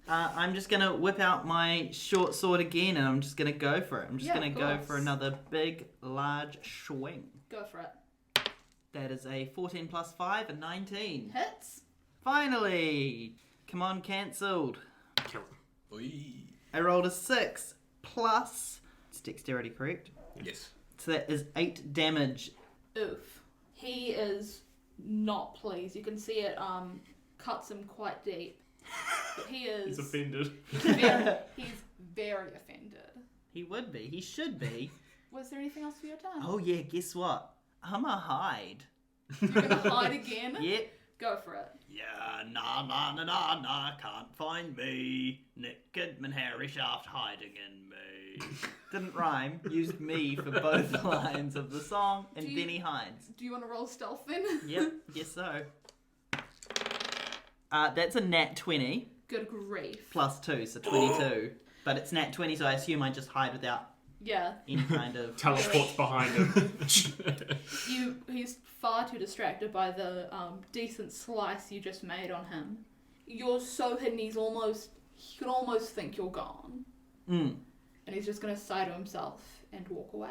[SPEAKER 3] I'm just gonna whip out my short sword again, and I'm just gonna go for it. I'm just
[SPEAKER 4] Yeah,
[SPEAKER 3] gonna
[SPEAKER 4] of
[SPEAKER 3] go
[SPEAKER 4] course.
[SPEAKER 3] for another big, large swing.
[SPEAKER 4] Go for it.
[SPEAKER 3] That is a 14 plus 5, a 19.
[SPEAKER 4] Hits.
[SPEAKER 3] Finally! Come on, cancelled.
[SPEAKER 1] Kill him.
[SPEAKER 3] I rolled a 6 plus. It's dexterity, correct?
[SPEAKER 2] Yes.
[SPEAKER 3] So that is 8 damage.
[SPEAKER 4] Oof. He is not pleased. You can see it cuts him quite deep. But he is
[SPEAKER 1] He's offended.
[SPEAKER 4] he's very offended.
[SPEAKER 3] He would be. He should be.
[SPEAKER 4] Was there anything else for your turn?
[SPEAKER 3] Oh yeah, guess what? I'm a hide.
[SPEAKER 4] You're gonna hide again?
[SPEAKER 3] Yep.
[SPEAKER 4] Go for it.
[SPEAKER 5] Yeah, nah, can't find me. Nick Kidman, Harry Shaft hiding in me.
[SPEAKER 3] Didn't rhyme. Used me for both lines of the song, and
[SPEAKER 4] Do you-
[SPEAKER 3] then he hides.
[SPEAKER 4] Do you want to roll stealth then?
[SPEAKER 3] Yep, guess so. That's a nat 20
[SPEAKER 4] Good grief.
[SPEAKER 3] plus 2, so 22. But it's nat 20, so I assume I just hide without
[SPEAKER 4] Yeah.
[SPEAKER 3] any kind of...
[SPEAKER 1] Teleports behind him.
[SPEAKER 4] He's far too distracted by the decent slice you just made on him. You're so hidden, he can almost think you're gone.
[SPEAKER 3] Mm.
[SPEAKER 4] And he's just going to sigh to himself and walk away.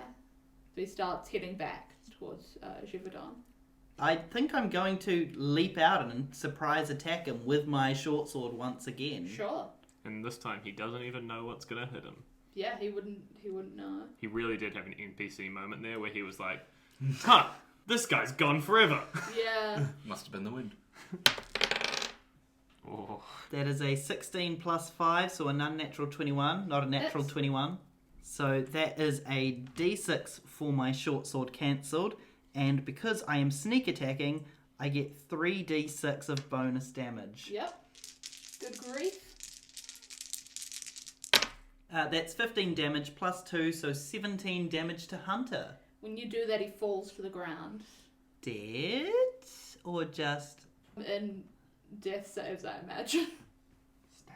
[SPEAKER 4] So he starts heading back towards Givaudan.
[SPEAKER 3] I think I'm going to leap out and surprise attack him with my short sword once again.
[SPEAKER 4] Sure.
[SPEAKER 1] And this time he doesn't even know what's gonna hit him.
[SPEAKER 4] Yeah, he wouldn't know.
[SPEAKER 1] He really did have an NPC moment there where he was like, huh, this guy's gone forever.
[SPEAKER 4] Yeah.
[SPEAKER 2] Must have been the wind.
[SPEAKER 1] Oh.
[SPEAKER 3] That is a 16 plus 5, so an unnatural 21, not a natural
[SPEAKER 4] Hits.
[SPEAKER 3] 21. So that is a d6 for my short sword cancelled, and because I am sneak attacking, I get 3d6 of bonus damage.
[SPEAKER 4] Yep. Good grief.
[SPEAKER 3] That's 15 damage plus 2, so 17 damage to Hunter.
[SPEAKER 4] When you do that, he falls to the ground.
[SPEAKER 3] Dead? Or just...
[SPEAKER 4] In death saves, I imagine.
[SPEAKER 1] Stab.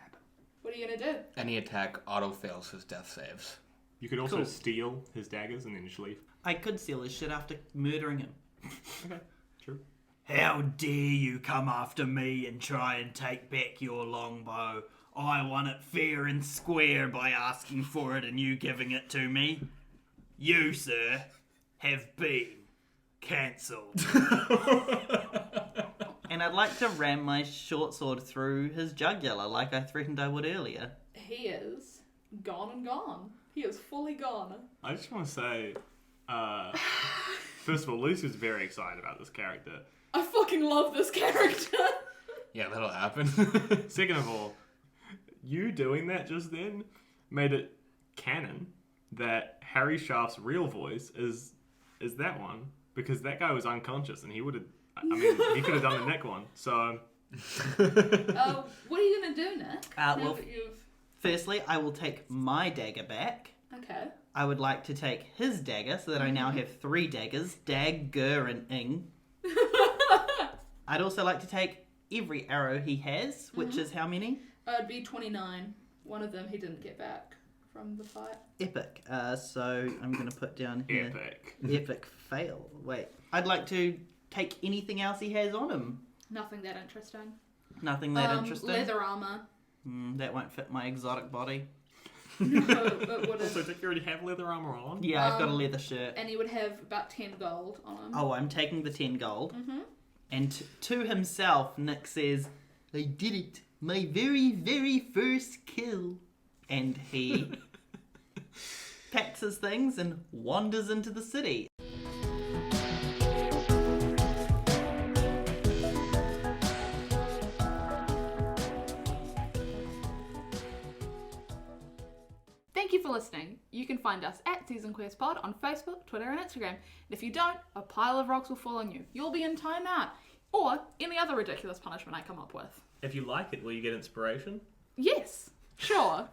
[SPEAKER 4] What are you going to do?
[SPEAKER 2] Any attack auto fails his death saves.
[SPEAKER 1] You could also
[SPEAKER 3] Cool.
[SPEAKER 1] steal his daggers and then just leave.
[SPEAKER 3] I could steal his shit after murdering him.
[SPEAKER 1] Okay, true.
[SPEAKER 5] How dare you come after me and try and take back your longbow? I won it fair and square by asking for it and you giving it to me. You, sir, have been cancelled.
[SPEAKER 3] And I'd like to ram my short sword through his jugular like I threatened I would earlier.
[SPEAKER 4] He is gone and gone. He is fully gone.
[SPEAKER 1] I just want to say, first of all, Lucy was very excited about this character.
[SPEAKER 4] I fucking love this character.
[SPEAKER 2] Yeah, that'll happen.
[SPEAKER 1] Second of all, you doing that just then made it canon that Harry Shaft's real voice is that one, because that guy was unconscious and he would have, I mean, he could have done the neck one. So,
[SPEAKER 4] What are you going to do, Nick? Now
[SPEAKER 3] well,
[SPEAKER 4] that you've...
[SPEAKER 3] Firstly, I will take my dagger back.
[SPEAKER 4] Okay.
[SPEAKER 3] I would like to take his dagger so that I now have 3 daggers. Dagger and ing. I'd also like to take every arrow he has, which is how many?
[SPEAKER 4] It'd be 29. One of them he didn't get back from the fight.
[SPEAKER 3] Epic. So I'm going to put down here.
[SPEAKER 1] epic.
[SPEAKER 3] Epic fail. Wait. I'd like to take anything else he has on him.
[SPEAKER 4] Nothing that interesting.
[SPEAKER 3] Nothing that interesting.
[SPEAKER 4] Leather armor.
[SPEAKER 3] That won't fit my exotic body.
[SPEAKER 4] No, it would
[SPEAKER 1] Also,
[SPEAKER 4] have.
[SPEAKER 1] don't you already have leather armor on?
[SPEAKER 3] Yeah, I've got a leather shirt.
[SPEAKER 4] And he would have about 10 gold on him.
[SPEAKER 3] Oh, I'm taking the 10 gold.
[SPEAKER 4] Mm-hmm.
[SPEAKER 3] And to himself, Nick says, I did it. My very, very first kill. And he packs his things and wanders into the city.
[SPEAKER 4] Thank you for listening. You can find us at Season Quest Pod on Facebook, Twitter, and Instagram. And if you don't, a pile of rocks will fall on you. You'll be in timeout. Or any other ridiculous punishment I come up with.
[SPEAKER 1] If you like it, will you get inspiration?
[SPEAKER 4] Yes, sure.